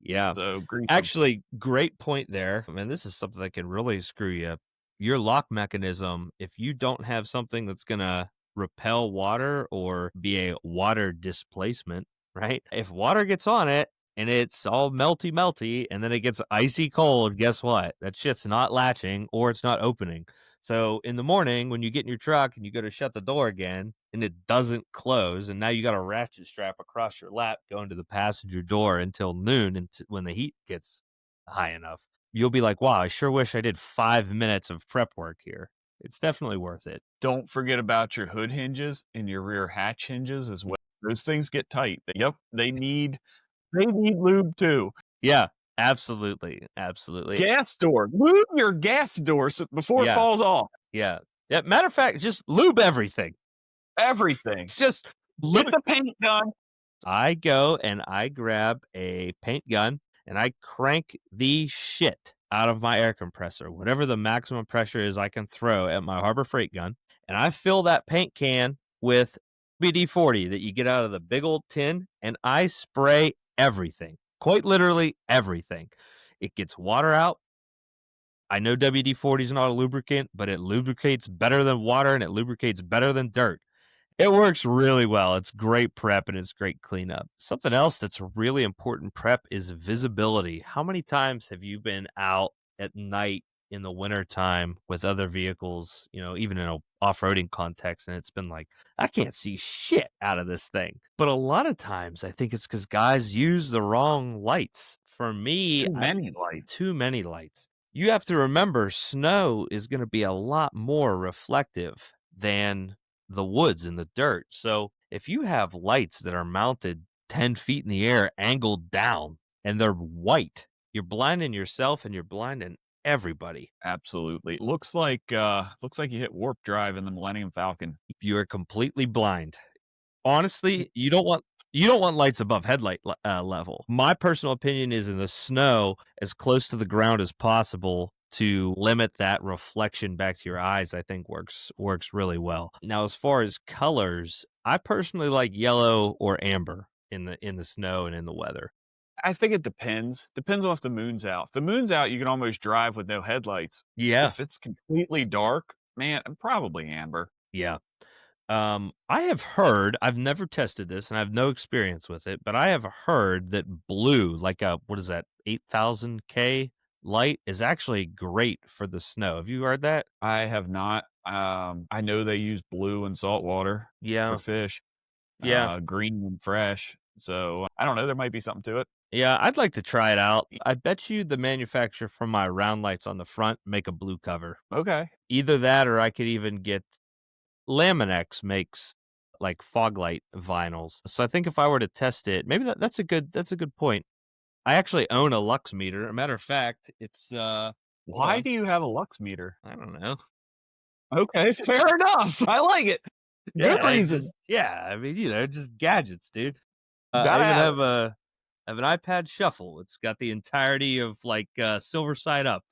Yeah, So grease 'em. actually, great point there. Man, this is something that can really screw you up. Your lock mechanism, if you don't have something that's gonna repel water or be a water displacement, right? If water gets on it and it's all melty, melty, and then it gets icy cold, guess what? That shit's not latching or it's not opening. So in the morning, when you get in your truck and you go to shut the door again and it doesn't close, and now you got a ratchet strap across your lap going to the passenger door until noon, and when the heat gets high enough, you'll be like, wow, I sure wish I did 5 minutes of prep work here. It's definitely worth it. Don't forget about your hood hinges and your rear hatch hinges as well. Those things get tight. Yep, they need lube too. Yeah, absolutely. Absolutely. Gas door, lube your gas door before it Yeah. falls off. Yeah. Yeah. Matter of fact, just lube everything. Everything. Just lube. Get the paint gun. I go and I grab a paint gun and I crank the shit out of my air compressor, whatever the maximum pressure is I can throw at my Harbor Freight gun. And I fill that paint can with WD-40 that you get out of the big old tin, and I spray everything, quite literally everything. It gets water out. I know WD-40 is not a lubricant, but it lubricates better than water and it lubricates better than dirt. It works really well. It's great prep and it's great cleanup. Something else that's really important prep is visibility. How many times have you been out at night in the wintertime with other vehicles, even in an off-roading context, and it's been like, I can't see shit out of this thing. But a lot of times I think it's because guys use the wrong lights. For me, Too many lights. too many lights. You have to remember snow is going to be a lot more reflective than the woods and the dirt. So if you have lights that are mounted 10 feet in the air, angled down, and they're white, you're blinding yourself and you're blinding everybody. Absolutely. Looks like you hit warp drive in the Millennium Falcon. You are completely blind. Honestly, you don't want lights above headlight level. My personal opinion is in the snow, as close to the ground as possible to limit that reflection back to your eyes, I think works really well. Now, as far as colors, I personally like yellow or amber in the snow and in the weather. I think it depends. Depends on if the moon's out. If the moon's out, you can almost drive with no headlights. Yeah. If it's completely dark, man, probably amber. Yeah. I have heard, I've never tested this and I have no experience with it, but I have heard that blue, like what is that, 8,000K light is actually great for the snow. Have you heard that? I have not. I know they use blue and salt water Yeah. for fish. Yeah. Green and fresh. So I don't know. There might be something to it. Yeah, I'd like to try it out. I bet you the manufacturer for my round lights on the front make a blue cover. Okay. Either that or I could even get Laminex makes like fog light vinyls. So I think if I were to test it, maybe that's a good point. I actually own a lux meter. A matter of fact, it's Why do you have a lux meter? I don't know. Okay, fair enough. I like it. Good reason. I mean, just gadgets, dude. Gotta I even have have an iPad Shuffle. It's got the entirety of like silver side up.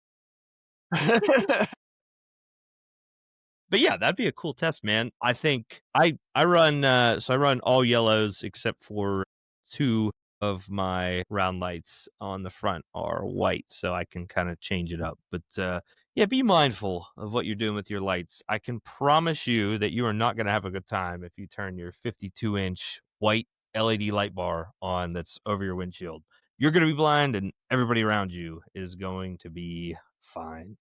But yeah, that'd be a cool test, man. I think I run I run all yellows except for 2 of my round lights on the front are white, so I can kind of change it up. But yeah, be mindful of what you're doing with your lights. I can promise you that you are not going to have a good time if you turn your 52-inch white LED light bar on that's over your windshield. You're going to be blind, and everybody around you is going to be fine.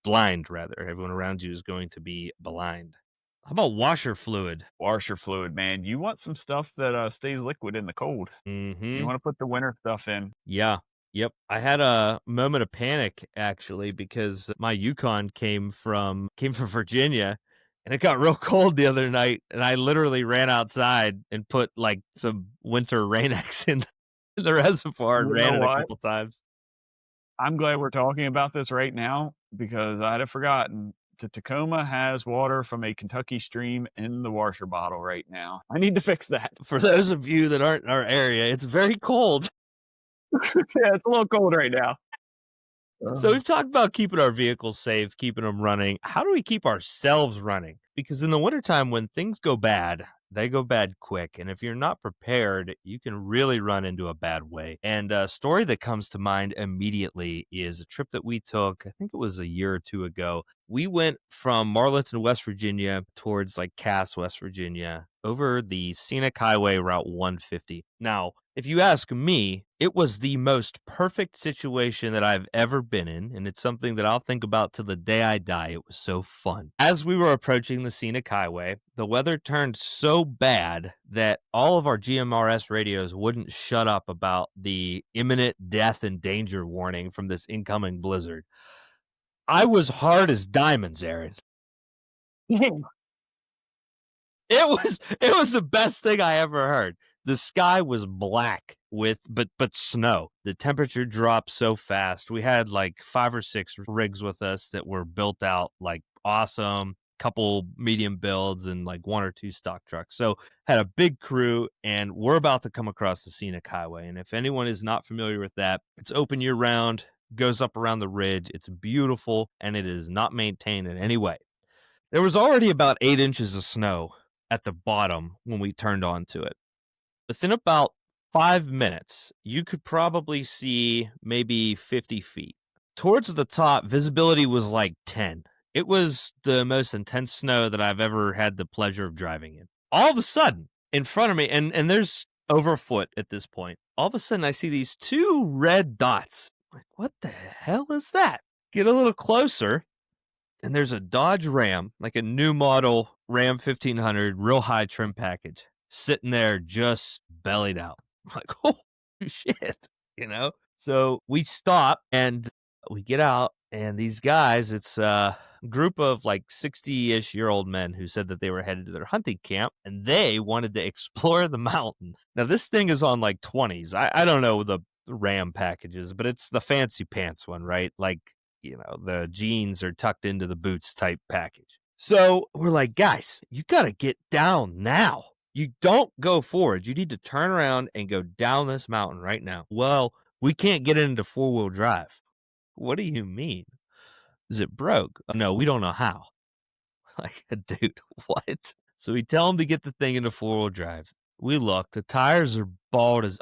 Blind, rather. Everyone around you is going to be blind. How about washer fluid? Washer fluid, man. You want some stuff that stays liquid in the cold. Mm-hmm. You want to put the winter stuff in. Yeah. Yep. I had a moment of panic actually because my Yukon came from Virginia and it got real cold the other night and I literally ran outside and put like some winter Rain-X in the reservoir and ran it a couple times. I'm glad we're talking about this right now because I'd have forgotten. The Tacoma has water from a Kentucky stream in the washer bottle right now. I need to fix that. For those of you that aren't in our area, it's very cold. Yeah, it's a little cold right now. So we've talked about keeping our vehicles safe, keeping them running. How do we keep ourselves running? Because in the wintertime, when things go bad, they go bad quick. And if you're not prepared, you can really run into a bad way. And a story that comes to mind immediately is a trip that we took, I think it was a year or 2 ago. We went from Marlinton, West Virginia towards like Cass, West Virginia, over the scenic highway Route 150. Now, if you ask me, it was the most perfect situation that I've ever been in, and it's something that I'll think about till the day I die. It was so fun. As we were approaching the scenic highway, the weather turned so bad that all of our GMRS radios wouldn't shut up about the imminent death and danger warning from this incoming blizzard. I was hard as diamonds, Aaron. It was the best thing I ever heard. The sky was black with but snow. The temperature dropped so fast. We had like 5 or 6 rigs with us that were built out like awesome. Couple medium builds and like 1 or 2 stock trucks. So had a big crew, and we're about to come across the scenic highway. And if anyone is not familiar with that, it's open year round, goes up around the ridge. It's beautiful, and it is not maintained in any way. There was already about 8 inches of snow at the bottom when we turned onto it. Within about 5 minutes, you could probably see maybe 50 feet. Towards the top, visibility was like 10. It was the most intense snow that I've ever had the pleasure of driving in. All of a sudden, in front of me, and there's over a foot at this point, all of a sudden I see these 2 red dots. Like, what the hell is that? Get a little closer, and there's a Dodge Ram, like a new model Ram 1500, real high trim package, sitting there just bellied out. I'm like, oh, shit, you know? So we stop and we get out, and these guys, it's a group of like 60-ish year old men who said that they were headed to their hunting camp, and they wanted to explore the mountain. Now, this thing is on like 20s. I don't know the Ram packages, but it's the fancy pants one, right? Like, you know, the jeans are tucked into the boots type package. So we're like, guys, you got to get down now. You don't go forward. You need to turn around and go down this mountain right now. Well, we can't get it into 4-wheel drive. What do you mean? Is it broke? Oh, no, we don't know how. Like, dude, what? So we tell them to get the thing into 4-wheel drive. We look, the tires are bald as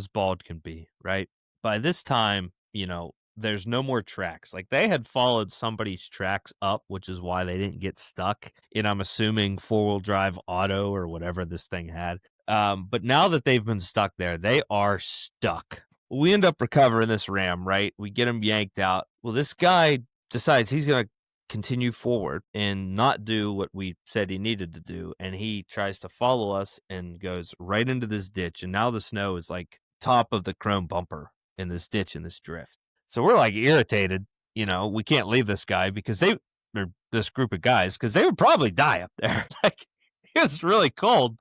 bald can be, right? By this time, you know, there's no more tracks. Like, they had followed somebody's tracks up, which is why they didn't get stuck in, I'm assuming, 4-wheel drive auto or whatever this thing had. But now that they've been stuck there, they are stuck. We end up recovering this Ram, right? We get him yanked out. Well, this guy decides he's going to continue forward and not do what we said he needed to do. And he tries to follow us and goes right into this ditch. And now the snow is like top of the chrome bumper in this ditch, in this drift. So we're like irritated, you know, we can't leave this guy because this group of guys, because they would probably die up there. Like, it's really cold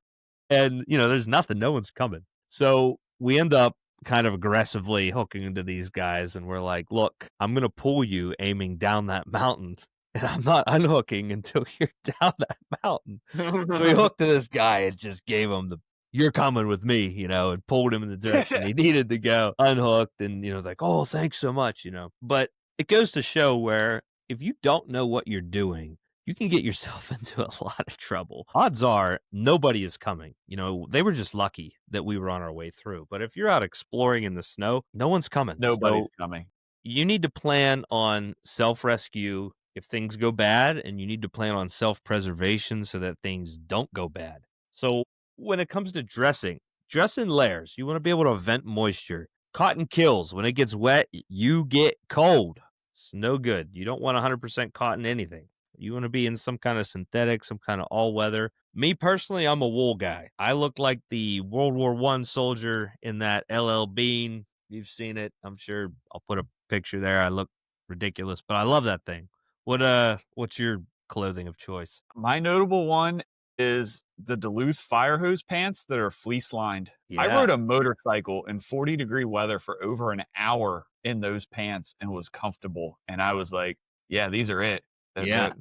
and, you know, there's nothing, no one's coming. So we end up kind of aggressively hooking into these guys, and we're like, look, I'm going to pull you aiming down that mountain, and I'm not unhooking until you're down that mountain. So we hooked to this guy and just gave him the, you're coming with me, you know, and pulled him in the direction he needed to go, unhooked, and, you know, like, oh, thanks so much, you know. But it goes to show where if you don't know what you're doing, you can get yourself into a lot of trouble. Odds are nobody is coming. You know, they were just lucky that we were on our way through. But if you're out exploring in the snow, no one's coming. Nobody's So coming. you need to plan on self-rescue if things go bad, and you need to plan on self-preservation so that things don't go bad. So when it comes to dressing, dress in layers. You want to be able to vent moisture. Cotton kills. When it gets wet, you get cold. It's no good. You don't want 100% cotton anything. You want to be in some kind of synthetic, some kind of all-weather. Me personally, I'm a wool guy. I look like the World War I soldier in that LL Bean. You've seen it. I'm sure I'll put a picture there. I look ridiculous, but I love that thing. What's your clothing of choice? My notable one is the Duluth fire hose pants that are fleece lined. I Yeah. rode a motorcycle in 40-degree weather for over an hour in those pants and was comfortable. And I was like, yeah, these are it. Yeah.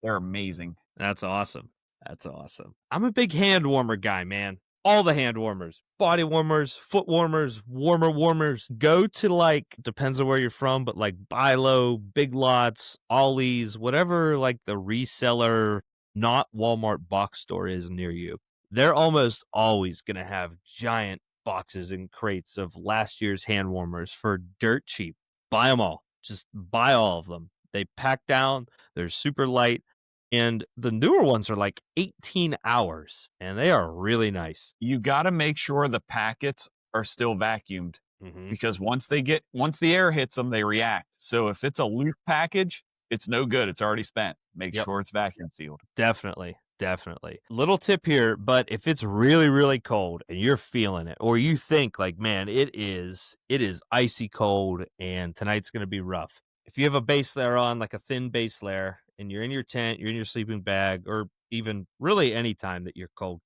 They're amazing. That's awesome. That's awesome. I'm a big hand warmer guy, man. All the hand warmers, body warmers, foot warmers, warmers. Go to, like, depends on where you're from, but like Bilo, Big Lots, Ollie's, whatever, like the reseller, not Walmart box store is near you. They're almost always going to have giant boxes and crates of last year's hand warmers for dirt cheap. Buy them all. Just buy all of them. They pack down. They're super light. And the newer ones are like 18 hours, and they are really nice. You got to make sure the packets are still vacuumed because once the air hits them, they react. So if it's a loose package, it's no good. It's already spent. Make sure it's vacuum sealed. Definitely. Little tip here, but if it's really, really cold and you're feeling it, or you think like, man, it is icy cold and tonight's going to be rough. If you have a base layer on, like a thin base layer, and you're in your tent, you're in your sleeping bag, or even really any time that you're cold,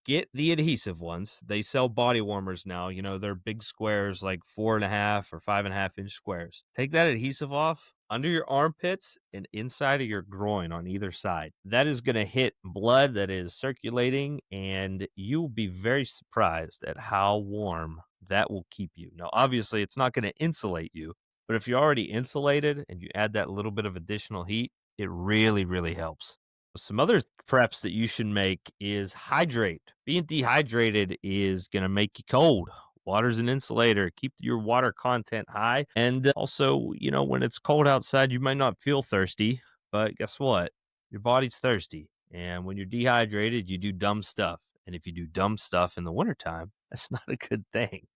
get the adhesive ones. They sell body warmers now. You know, they're big squares, like 4.5 or 5.5 inch squares. Take that adhesive off, under your armpits and inside of your groin on either side. That is going to hit blood that is circulating, and you'll be very surprised at how warm that will keep you. Now, obviously, it's not going to insulate you, but if you're already insulated and you add that little bit of additional heat, it really, really helps. Some other preps that you should make is hydrate. Being dehydrated is going to make you cold. Water's an insulator. Keep your water content high. And also, when it's cold outside, you might not feel thirsty, but guess what? Your body's thirsty. And when you're dehydrated, you do dumb stuff. And if you do dumb stuff in the wintertime, that's not a good thing.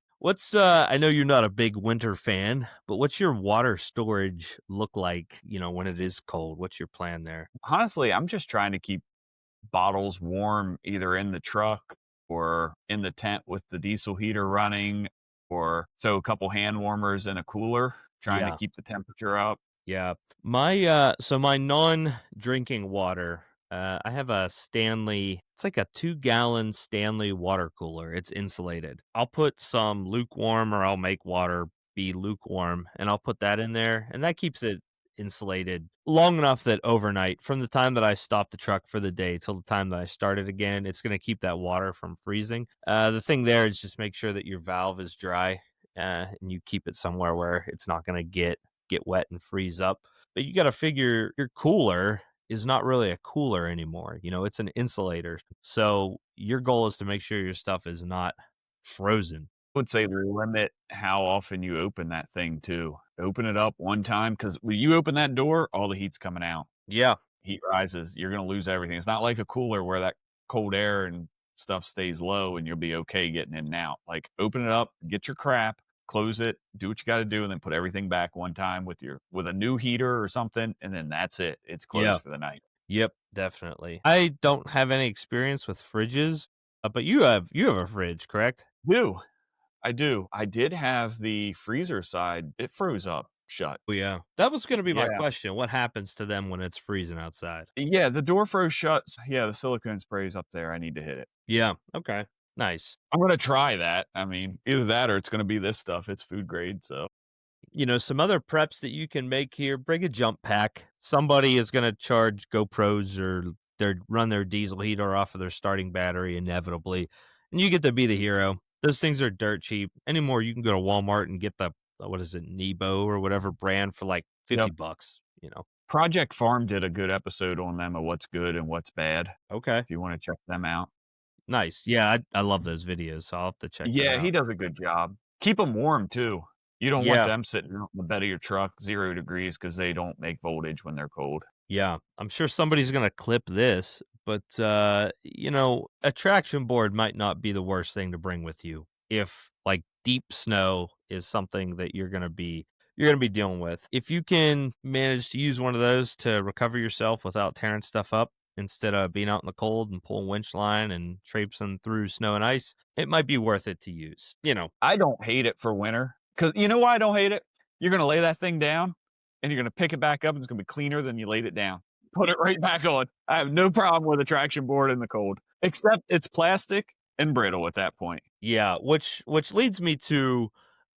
I know you're not a big winter fan, but what's your water storage look like, when it is cold? What's your plan there? Honestly, I'm just trying to keep bottles warm either in the truck or in the tent with the diesel heater running, or so a couple hand warmers in a cooler, trying to keep the temperature up. Yeah. My non-drinking water, I have a Stanley, it's like a 2-gallon Stanley water cooler. It's insulated. I'll put some lukewarm, or I'll make water be lukewarm, and I'll put that in there, and that keeps it insulated long enough that overnight, from the time that I stop the truck for the day till the time that I start it again, it's going to keep that water from freezing. The thing there is just make sure that your valve is dry, and you keep it somewhere where it's not going to get wet and freeze up. But you got to figure your cooler is not really a cooler anymore. It's an insulator. So your goal is to make sure your stuff is not frozen. Would say limit how often you open that thing too. Open it up one time, because when you open that door, all the heat's coming out. Yeah. Heat rises. You're going to lose everything. It's not like a cooler where that cold air and stuff stays low and you'll be okay getting in and out. Like, open it up, get your crap, close it, do what you got to do, and then put everything back one time with a new heater or something, and then that's it. It's closed for the night. Yep, definitely. I don't have any experience with fridges, but you have a fridge, correct? I do. I did have the freezer side. It froze up shut. Oh, yeah. That was going to be my Yeah. question. What happens to them when it's freezing outside? Yeah, the door froze shut. Yeah, the silicone spray's up there. I need to hit it. Yeah. Okay. Nice. I'm going to try that. I mean, either that or it's going to be this stuff. It's food grade, so. Some other preps that you can make here, bring a jump pack. Somebody is going to charge GoPros or run their diesel heater off of their starting battery inevitably, and you get to be the hero. Those things are dirt cheap. Anymore, you can go to Walmart and get the, what is it, Nebo or whatever brand for like $50, Project Farm did a good episode on them of what's good and what's bad. Okay. If you want to check them out. Nice. Yeah, I love those videos, so I'll have to check them out. He does a good job. Keep them warm, too. You don't want them sitting out in the bed of your truck, 0 degrees, because they don't make voltage when they're cold. Yeah, I'm sure somebody's going to clip this, but, a traction board might not be the worst thing to bring with you if, like, deep snow is something that you're going to be dealing with. If you can manage to use one of those to recover yourself without tearing stuff up, instead of being out in the cold and pulling winch line and traipsing through snow and ice, it might be worth it to use. I don't hate it for winter, because you know why I don't hate it? You're going to lay that thing down, and you're going to pick it back up, and it's going to be cleaner than you laid it down. Put it right back on. I have no problem with a traction board in the cold, except it's plastic and brittle at that point. Yeah, which leads me to,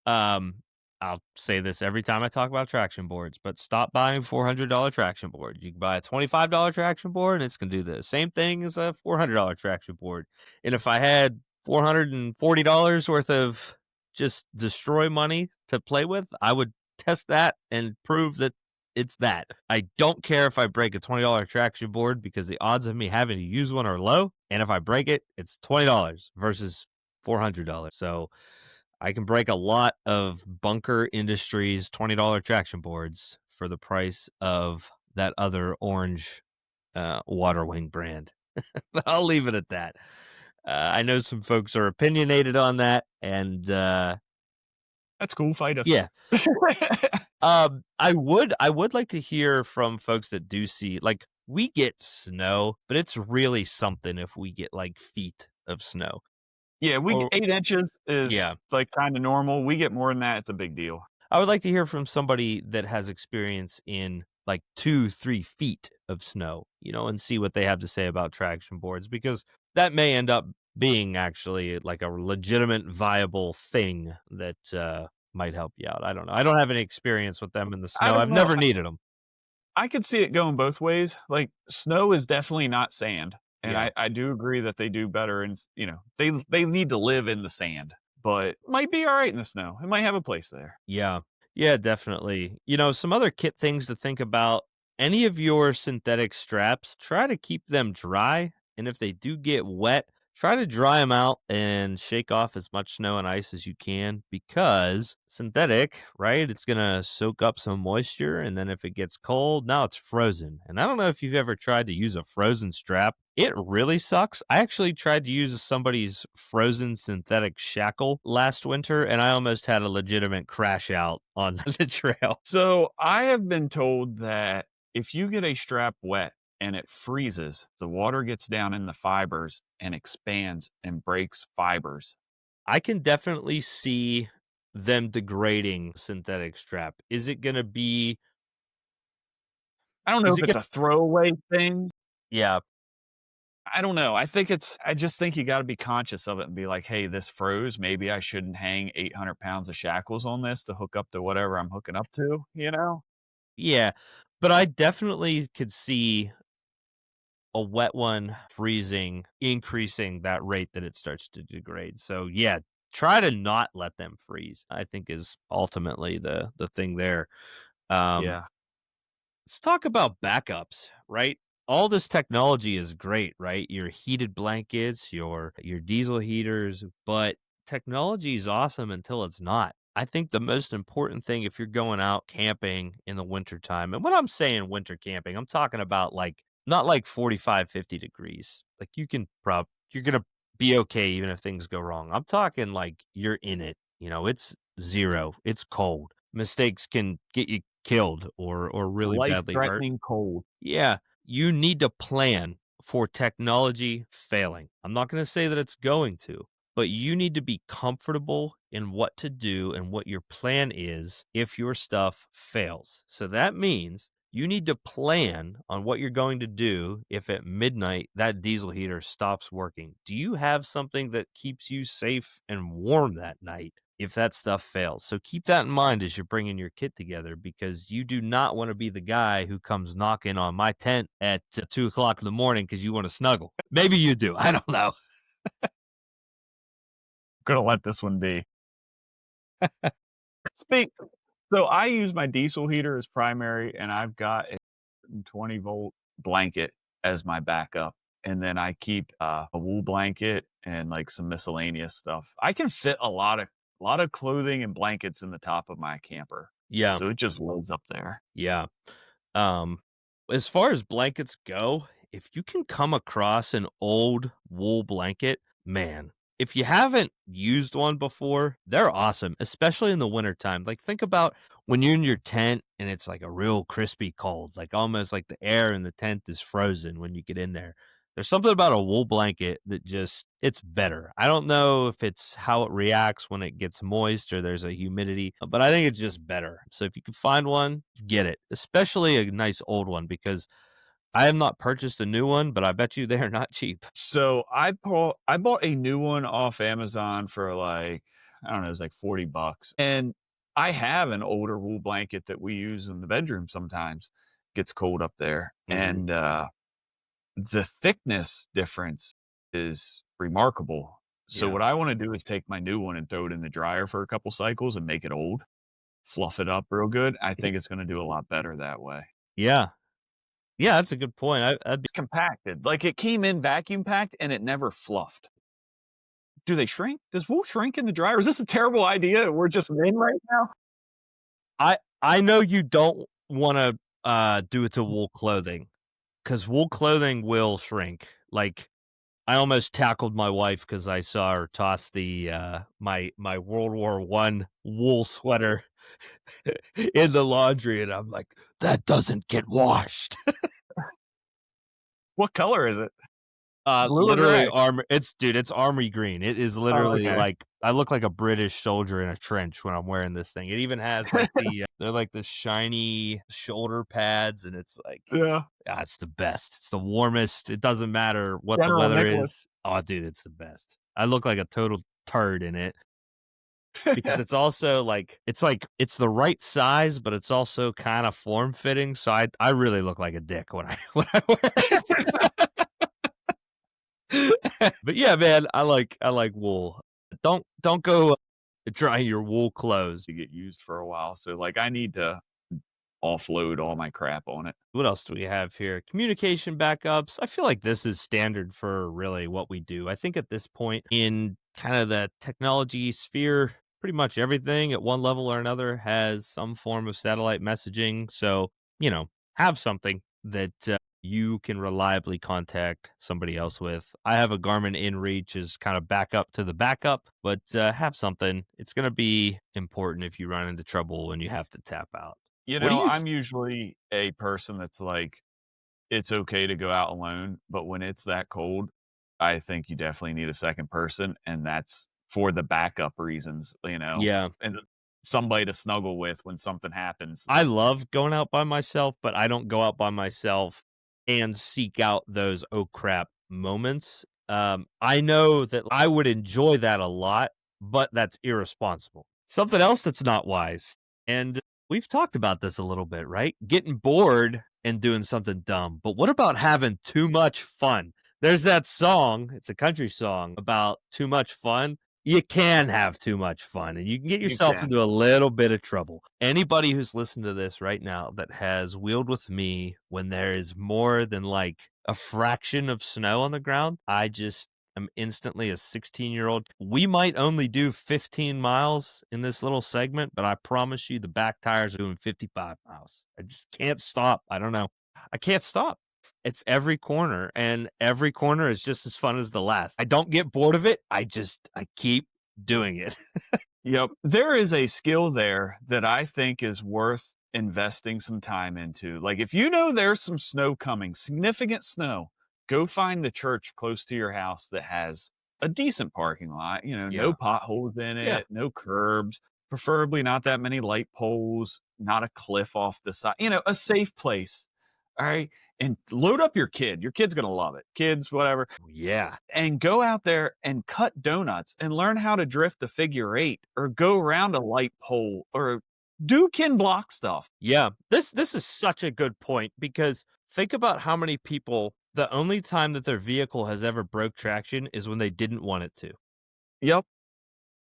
I'll say this every time I talk about traction boards, but stop buying $400 traction boards. You can buy a $25 traction board, and it's going to do the same thing as a $400 traction board. And if I had $440 worth of just destroy money to play with, I would test that and prove that it's that. I don't care if I break a $20 traction board, because the odds of me having to use one are low. And if I break it, it's $20 versus $400. So I can break a lot of Bunker Industries $20 traction boards for the price of that other orange water wing brand. But I'll leave it at that. I know some folks are opinionated on that, and that's cool. Fight us. Yeah. I would like to hear from folks that do see, like, we get snow, but it's really something if we get like feet of snow. Yeah, 8 inches is like kind of normal. We get more than that, it's a big deal. I would like to hear from somebody that has experience in like 2-3 feet of snow, and see what they have to say about traction boards, because that may end up being actually like a legitimate, viable thing that might help you out. I don't know. I don't have any experience with them in the I snow. don't I've know. never needed them. I could see it going both ways. Like, snow is definitely not sand, and Yeah. I do agree that they do better and they need to live in the sand, but might be alright in the snow. It might have a place there. Yeah. Yeah, definitely. Some other kit things to think about. Any of your synthetic straps, try to keep them dry. And if they do get wet, try to dry them out and shake off as much snow and ice as you can because synthetic, right? It's going to soak up some moisture. And then if it gets cold, now it's frozen. And I don't know if you've ever tried to use a frozen strap. It really sucks. I actually tried to use somebody's frozen synthetic shackle last winter, and I almost had a legitimate crash out on the trail. So, I have been told that if you get a strap wet and it freezes, the water gets down in the fibers and expands and breaks fibers. I can definitely see them degrading synthetic strap. I don't know Is if it it's gonna a throwaway thing. Yeah, I don't know. I just think you gotta be conscious of it and be like, "Hey, this froze. Maybe I shouldn't hang 800 pounds of shackles on this to hook up to whatever I'm hooking up to," you know? yeah, but I definitely could see a wet one freezing, increasing that rate that it starts to degrade. So, yeah, try to not let them freeze, I think is ultimately the thing there. Um Yeah. Let's talk about backups, right? All this technology is great, right? Your heated blankets, your diesel heaters, but technology is awesome until it's not. I think the most important thing if you're going out camping in the wintertime, and when I'm saying winter camping, I'm talking about like not like 45, 50 degrees. Like you're gonna be okay even if things go wrong. I'm talking like you're in it. It's zero. It's cold. Mistakes can get you killed or really badly hurt. Life-threatening cold. Yeah, you need to plan for technology failing. I'm not going to say that it's going to, but you need to be comfortable in what to do and what your plan is if your stuff fails. So that means you need to plan on what you're going to do if at midnight that diesel heater stops working. Do you have something that keeps you safe and warm that night if that stuff fails? So keep that in mind as you're bringing your kit together because you do not want to be the guy who comes knocking on my tent at 2 o'clock in the morning because you want to snuggle. Maybe you do. I don't know. Gonna let this one be. Speak So I use my diesel heater as primary, and I've got a 20-volt blanket as my backup, and then I keep, a wool blanket and, like, some miscellaneous stuff. I can fit a lot of clothing and blankets in the top of my camper, Yeah. so it just loads up there. Yeah. Um, as far as blankets go, if you can come across an old wool blanket, man, if you haven't used one before, they're awesome, especially in the wintertime. Like, think about when you're in your tent and it's like a real crispy cold, like almost like the air in the tent is frozen when you get in there. There's something about a wool blanket that it's better. I don't know if it's how it reacts when it gets moist or there's a humidity, but I think it's just better. So if you can find one, get it, especially a nice old one, because I have not purchased a new one, but I bet you they're not cheap. So I bought a new one off Amazon for, like, I don't know, it was like $40, and I have an older wool blanket that we use in the bedroom sometimes. Gets cold up there, Mhm. and, the thickness difference is remarkable. So Yeah. what I wanna do is take my new one and throw it in the dryer for a couple cycles and make it old, fluff it up real good. I think it's gonna do a lot better that way. Yeah. Yeah, that's a good point. I'd be It's compacted, like, it came in vacuum packed and it never fluffed. Do they shrink? Does wool shrink in the dryer? Is this a terrible idea we're just in right now? I know you don't wanna, do it to wool clothing because wool clothing will shrink. Like, I almost tackled my wife because I saw her toss my World War One wool sweater in the laundry, and I'm like, "That doesn't get washed." What color is it? Blue or Literally gray? armor it's army green. It is Oh, literally okay. like I look like a British soldier in a trench when I'm wearing this thing. It even has like they're like the shiny shoulder pads, and it's like, Yeah. it's the best. It's the warmest. It doesn't matter what the General weather Nicholas. is. Oh, dude, it's the best. I look like a total turd in it. because it's also it's the right size, but it's also kind of form fitting. So I really look like a dick when I when I wear it. But yeah, man, I like wool. Don't go drying your wool clothes. To get used for a while. So like I need to offload all my crap on it. What else do we have here? Communication backups. I feel like this is standard for really what we do. I think at this point in kind of the technology sphere, pretty much everything at one level or another has some form of satellite messaging. So, have something that you can reliably contact somebody else with. I have a Garmin InReach as kind of backup to the backup, but have something. It's going to be important if you run into trouble when you have to tap out. You What do know, you I'm usually a person that's like, it's okay to go out alone, but when it's that cold, I think you definitely need a second person, and that's for the backup reasons, Yeah. and somebody to snuggle with when something happens. I love going out by myself, but I don't go out by myself and seek out those oh crap moments. I know that I would enjoy that a lot, but that's irresponsible. Something else that's not wise, and we've talked about this a little bit, right? Getting bored and doing something dumb. But what about having too much fun? There's that song, it's a country song about too much fun. You can have too much fun and you can get yourself can. into a little bit of trouble. Anybody who's listened to this right now that has wheeled with me when there is more than like a fraction of snow on the ground, I just am instantly a 16-year-old. We might only do 15 miles in this little segment, but I promise you the back tires are doing 55 miles. I just can't stop. I don't know. I can't stop. It's every corner, and every corner is just as fun as the last. I don't get bored of it. I keep doing it. Yep. There is a skill there that I think is worth investing some time into. Like if you know there's some snow coming, significant snow, go find the church close to your house that has a decent parking lot, Yeah. no potholes in it, Yeah. no curbs, preferably not that many light poles, not a cliff off the side, a safe place. All right. And load up your kid. Your kid's going to love it. Kids, whatever. Yeah. And go out there and cut donuts and learn how to drift a figure eight or go around a light pole or do kin block stuff. Yeah. This is such a good point because think about how many people, the only time that their vehicle has ever broke traction is when they didn't want it to. Yep.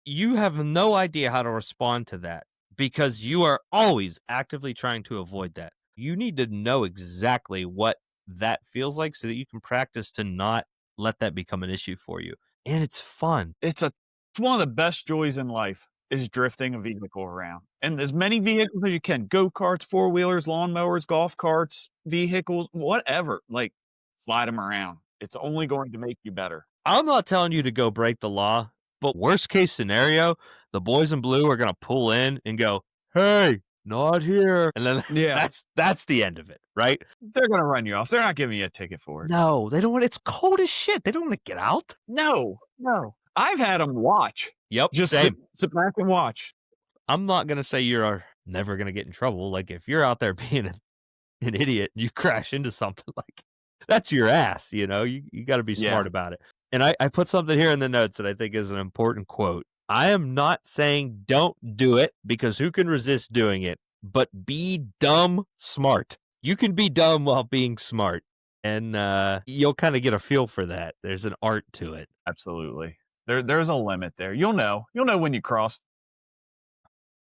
You have no idea how to respond to that because you are always actively trying to avoid that. You need to know exactly what that feels like so that you can practice to not let that become an issue for you. And it's fun. It's one of the best joys in life is drifting a vehicle around. And as many vehicles as you can, go-karts, four-wheelers, lawnmowers, golf carts, vehicles, whatever, like slide them around. It's only going to make you better. I'm not telling you to go break the law, but worst case scenario, the boys in blue are going to pull in and go, "Hey, not here." And then that's the end of it, right? They're going to run you off. They're not giving you a ticket for it. No, they don't want it's cold as shit. They don't want to get out. No. I've had them watch. Yep. Just same. sit back and watch. I'm not going to say you're never going to get in trouble. Like if you're out there being an idiot and you crash into something, like that's your ass, you got to be smart about it. And I put something here in the notes that I think is an important quote. I am not saying don't do it because who can resist doing it, but be dumb smart. You can be dumb while being smart, and you'll kind of get a feel for that. There's an art to it. Absolutely. There's a limit there. You'll know when you cross.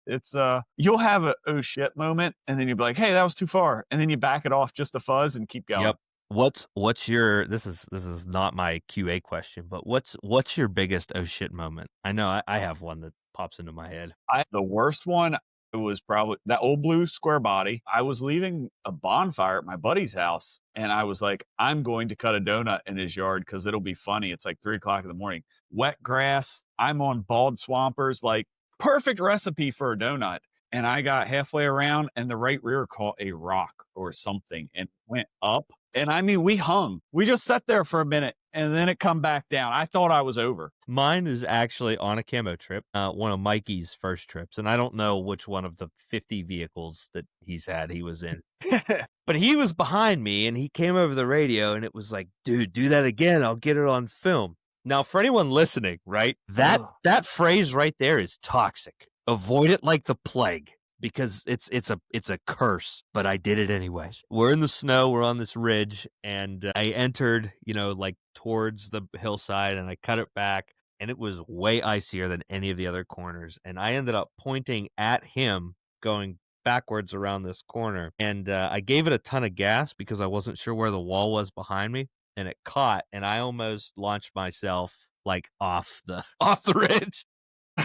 It's you'll have a oh shit moment, and then you'll be like, hey, that was too far, and then you back it off just a fuzz and keep going. Yep. What's your this is not my QA question, but what's your biggest oh shit moment? I know I have one that pops into my head. The worst one was probably that old blue square body. I was leaving a bonfire at my buddy's house, and I was like, I'm going to cut a donut in his yard because it'll be funny. It's like 3:00 in the morning. Wet grass. I'm on bald swampers, like perfect recipe for a donut. And I got halfway around, and the right rear caught a rock or something and went up. And I mean, we hung. We just sat there for a minute, and then it come back down. I thought I was over. Mine is actually on a camo trip, one of Mikey's first trips. And I don't know which one of the 50 vehicles that he's had he was in. But he was behind me, and he came over the radio, and it was like, dude, do that again. I'll get it on film. Now, for anyone listening, right, that phrase right there is toxic. Avoid it like the plague because it's a curse, but I did it anyway. We're in the snow, we're on this ridge, and I entered, like towards the hillside, and I cut it back, and it was way icier than any of the other corners, and I ended up pointing at him, going backwards around this corner, and I gave it a ton of gas because I wasn't sure where the wall was behind me, and it caught, and I almost launched myself like off the ridge.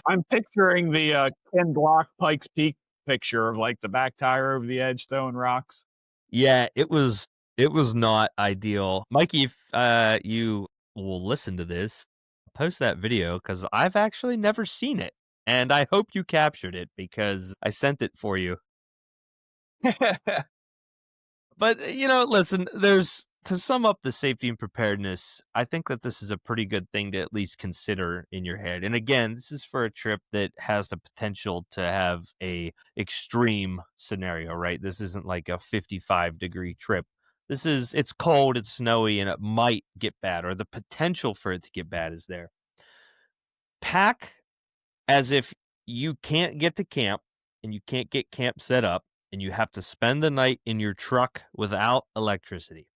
I'm picturing the Ken Block Pikes Peak picture of like the back tire over the edge throwing rocks. Yeah, it was not ideal. Mikey, if you will listen to this, post that video because I've actually never seen it, and I hope you captured it because I sent it for you. But listen, to sum up the safety and preparedness, I think that this is a pretty good thing to at least consider in your head. And again, this is for a trip that has the potential to have a extreme scenario, right? This isn't like a 55-degree trip. It's cold, it's snowy, and it might get bad, or the potential for it to get bad is there. Pack as if you can't get to camp and you can't get camp set up and you have to spend the night in your truck without electricity.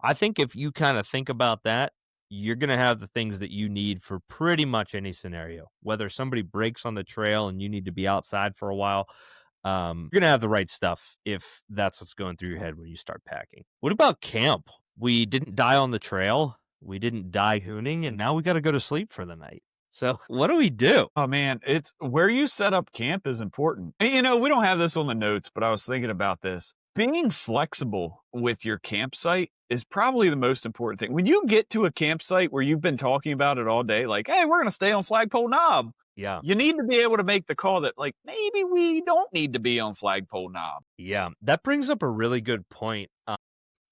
I think if you kind of think about that, you're going to have the things that you need for pretty much any scenario. Whether somebody breaks on the trail and you need to be outside for a while, you're going to have the right stuff if that's what's going through your head when you start packing. What about camp? We didn't die on the trail. We didn't die hooning, and now we got to go to sleep for the night. So what do we do? Oh man, it's where you set up camp is important. And we don't have this on the notes, but I was thinking about this. Being flexible with your campsite is probably the most important thing. When you get to a campsite where you've been talking about it all day, like, hey, we're going to stay on Flagpole Knob. Yeah. You need to be able to make the call that, like, maybe we don't need to be on Flagpole Knob. Yeah, that brings up a really good point.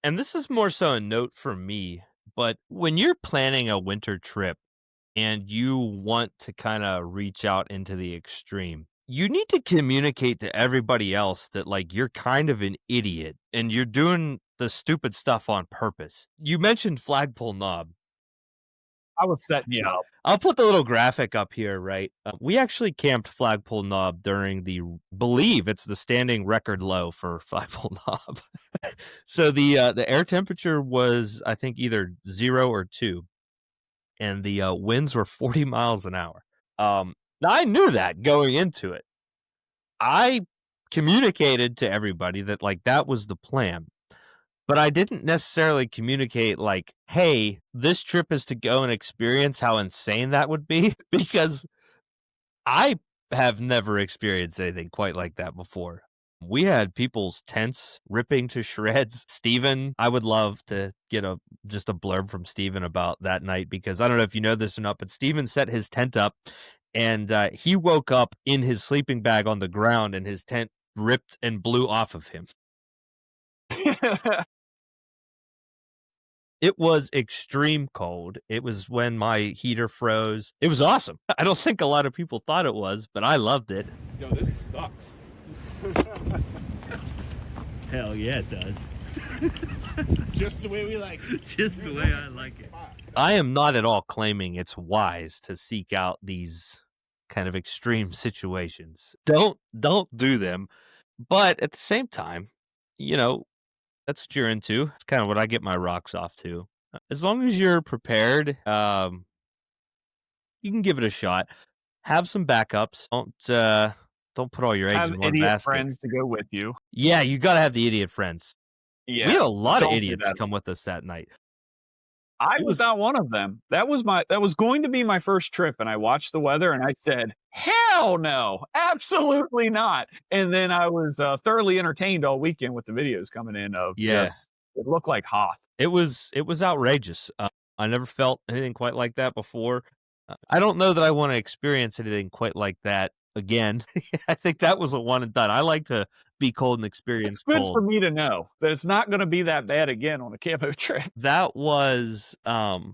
And this is more so a note for me, but when you're planning a winter trip and you want to kind of reach out into the extreme, you need to communicate to everybody else that like you're kind of an idiot and you're doing the stupid stuff on purpose. You mentioned Flagpole Knob. I was setting you up. I'll put the little graphic up here, right? We actually camped Flagpole Knob during believe it's the standing record low for Flagpole Knob. So the air temperature was, I think, either 0 or 2. And the winds were 40 miles an hour. Now, I knew that going into it. I communicated to everybody that, like, that was the plan. But I didn't necessarily communicate, like, hey, this trip is to go and experience how insane that would be. Because I have never experienced anything quite like that before. We had people's tents ripping to shreds. Steven, I would love to get just a blurb from Steven about that night, because I don't know if you know this or not, but Steven set his tent up and he woke up in his sleeping bag on the ground and his tent ripped and blew off of him. It was extreme cold. It was when my heater froze. It was awesome. I don't think a lot of people thought it was, but I loved it. Yo, this sucks. Hell yeah, it does. Just the way we like it. Just the way I like it. I am not at all claiming it's wise to seek out these kind of extreme situations. Don't do them. But at the same time, that's what you're into. It's kind of what I get my rocks off to. As long as you're prepared, you can give it a shot. Have some backups. Don't put all your eggs in one basket. Idiot friends to go with you. Yeah, you got to have the idiot friends. Yeah, we had a lot of idiots come with us that night. I was not one of them. That was going to be my first trip, and I watched the weather, and I said, hell no, absolutely not. And then I was thoroughly entertained all weekend with the videos coming in of just, it looked like Hoth. It was outrageous. I never felt anything quite like that before. I don't know that I want to experience anything quite like that again. I think that was a one and done. I like to be cold and experience cold. It's good for me to know that it's not going to be that bad again on a camo trip. That was the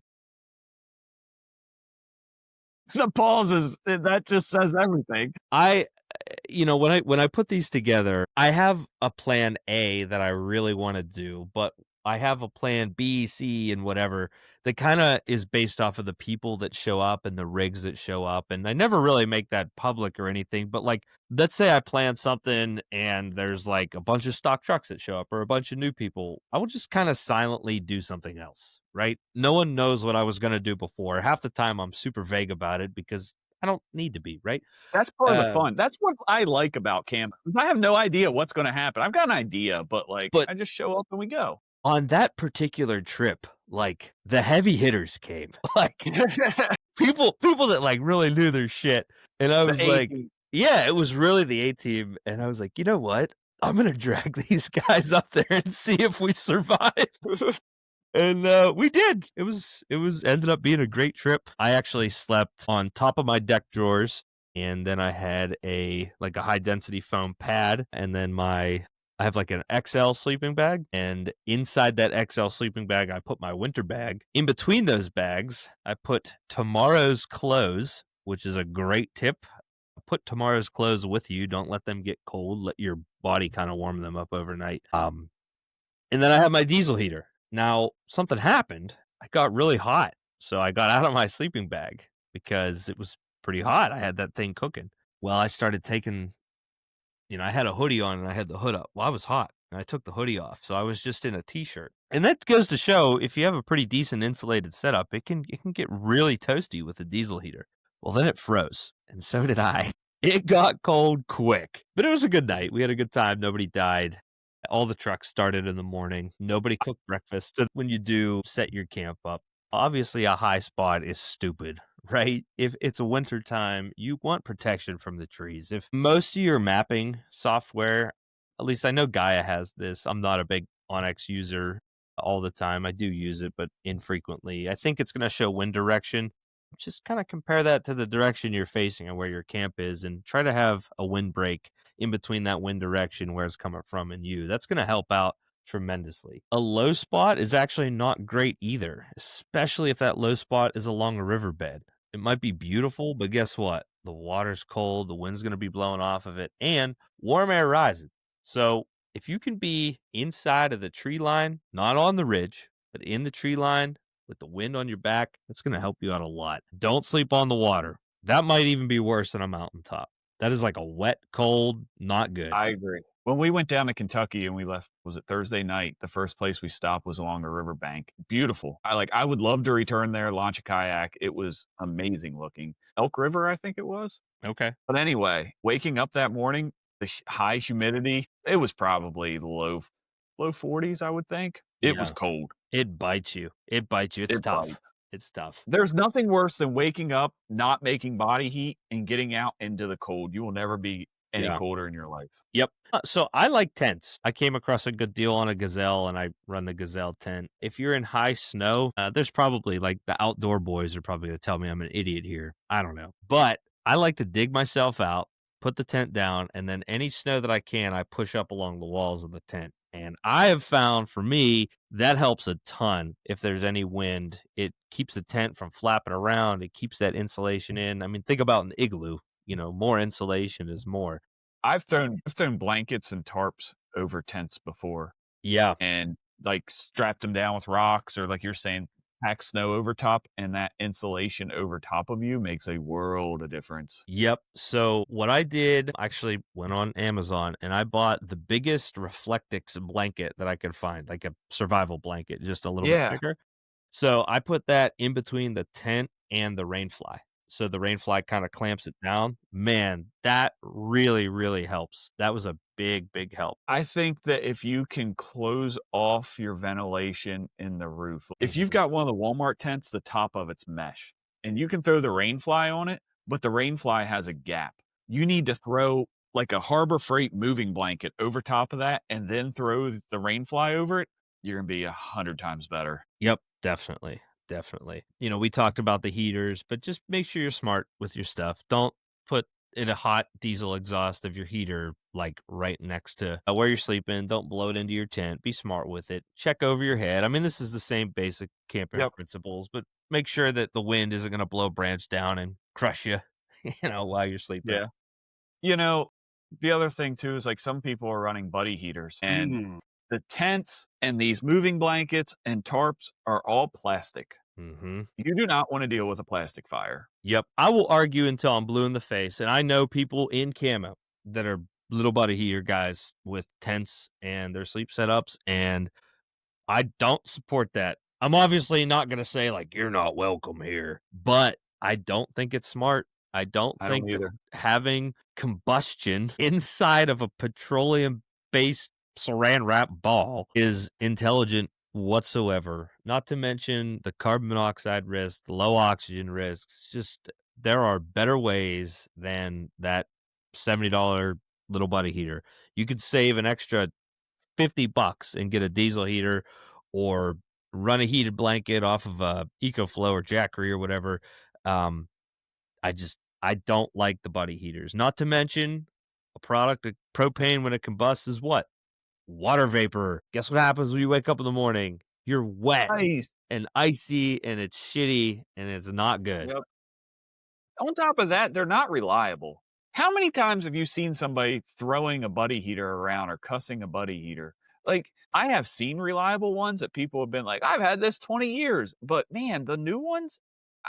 pauses, that just says everything. When I put these together, I have a plan A that I really want to do, but I have a plan B, C, and whatever that kind of is based off of the people that show up and the rigs that show up. And I never really make that public or anything, but like, let's say I plan something and there's like a bunch of stock trucks that show up or a bunch of new people. I will just kind of silently do something else, right? No one knows what I was going to do before. Half the time I'm super vague about it because I don't need to be, right? That's part of the Uh, fun. That's what I like about camping. I have no idea what's gonna happen. I've got an idea, but, like, But I just show up and we go. on that particular trip, like the heavy hitters came, like people that like really knew their shit. And I The was A like, team. yeah, it was really the A team. And I was like, you know what? I'm gonna drag these guys up there and see if we survive. And we did. It was ended up being a great trip. I actually slept on top of my deck drawers, and then I had a high density foam pad, and then I have like an XL sleeping bag, and inside that XL sleeping bag I put my winter bag. In between those bags, I put tomorrow's clothes, which is a great tip. Put tomorrow's clothes with you. Don't let them get cold. Let your body kind of warm them up overnight. And then I have my diesel heater. Now, something happened. I got really hot. So I got out of my sleeping bag because it was pretty hot. I had that thing cooking. Well, I started taking, I had a hoodie on and I had the hood up. Well, I was hot and I took the hoodie off. So I was just in a t-shirt. And that goes to show if you have a pretty decent insulated setup, it can get really toasty with a diesel heater. Well, then it froze. And so did I. It got cold quick. But it was a good night. We had a good time. Nobody died. All the trucks started in the morning. Nobody cooked breakfast. So when you do set your camp up, obviously a high spot is stupid, right? If it's a winter time, you want protection from the trees. If most of your mapping software, at least I know Gaia has this. I'm not a big Onyx user all the time. I do use it, but infrequently. I think it's going to show wind direction. Just kind of compare that to the direction you're facing and where your camp is, and try to have a wind break in between that wind direction where it's coming from and you. That's going to help out tremendously. A low spot is actually not great either, especially if that low spot is along a riverbed. It might be beautiful, but guess what? The water's cold, the wind's going to be blowing off of it, and warm air rising. So if you can be inside of the tree line, not on the ridge, but in the tree line, with the wind on your back, that's going to help you out a lot. Don't sleep on the water. That might even be worse than a mountaintop. That is like a wet, cold, not good. I agree. When we went down to Kentucky and we left, was it Thursday night? The first place we stopped was along a riverbank. Beautiful. I would love to return there, launch a kayak. It was amazing looking. Elk River, I think it was. Okay. But anyway, waking up that morning, the high humidity, it was probably low 40s, I would think. It was Yeah. cold. It bites you. It bites you. It's It tough. bites. It's tough. There's nothing worse than waking up, not making body heat, and getting out into the cold. You will never be any Yeah. colder in your life. Yep. So I like tents. I came across a good deal on a Gazelle, and I run the Gazelle tent. If you're in high snow, there's probably like the outdoor boys are probably going to tell me I'm an idiot here. I don't know. But I like to dig myself out, put the tent down, and then any snow that I can, I push up along the walls of the tent. And I have found for me that helps a ton if there's any wind. It keeps the tent from flapping around. It keeps that insulation in. I mean, think about an igloo. More insulation is more. I've thrown blankets and tarps over tents before Yeah. and like strapped them down with rocks, or like you're saying, pack snow over top, and that insulation over top of you makes a world of difference. Yep. So what I did, I actually went on Amazon and I bought the biggest Reflectix blanket that I could find, like a survival blanket, just a little bit Yeah. bigger. So I put that in between the tent and the rainfly. So the rainfly kind of clamps it down. Man, that really, really helps. That was a big, big help. I think that if you can close off your ventilation in the roof, if you've Mhm. got one of the Walmart tents, the top of it's mesh, and you can throw the rainfly on it, but the rainfly has a gap. You need to throw like a Harbor Freight moving blanket over top of that and then throw the rainfly over it. You're going to be 100 times better. Yep, definitely. Definitely. We talked about the heaters, but just make sure you're smart with your stuff. Don't put in a hot diesel exhaust of your heater like right next to where you're sleeping. Don't blow it into your tent. Be smart with it. Check over your head. I mean, this is the same basic camping Yep. principles, but make sure that the wind isn't going to blow a branch down and crush you, while you're sleeping. Yeah. The other thing too is like some people are running buddy heaters, and The tents and these moving blankets and tarps are all plastic. Mm-hmm. You do not want to deal with a plastic fire. Yep. I will argue until I'm blue in the face. And I know people in camo that are little buddy heater guys with tents and their sleep setups. And I don't support that. I'm obviously not going to say, like, you're not welcome here, but I don't think it's smart. I don't I think don't that either. having combustion inside of a petroleum based saran wrap ball is intelligent whatsoever. Not to mention the carbon monoxide risk, the low oxygen risks. Just there are better ways than that $70 little buddy heater. You could save an extra $50 and get a diesel heater or run a heated blanket off of a EcoFlow or Jackery or whatever. Um, I don't like the buddy heaters. Not to mention a product of propane when it combusts is what? Water vapor. Guess what happens when you wake up in the morning? You're wet Nice. and icy and it's shitty and it's not good. Yep. On top of that, they're not reliable. How many times have you seen somebody throwing a buddy heater around or cussing a buddy heater? Like, I have seen reliable ones that people have been like, I've had this 20 years. But man, the new ones,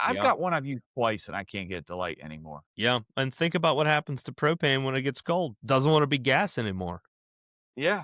I've Yeah. got one I've used twice and I can't get it to light anymore. Yeah. And think about what happens to propane when it gets cold. Doesn't want to be gas anymore. Yeah.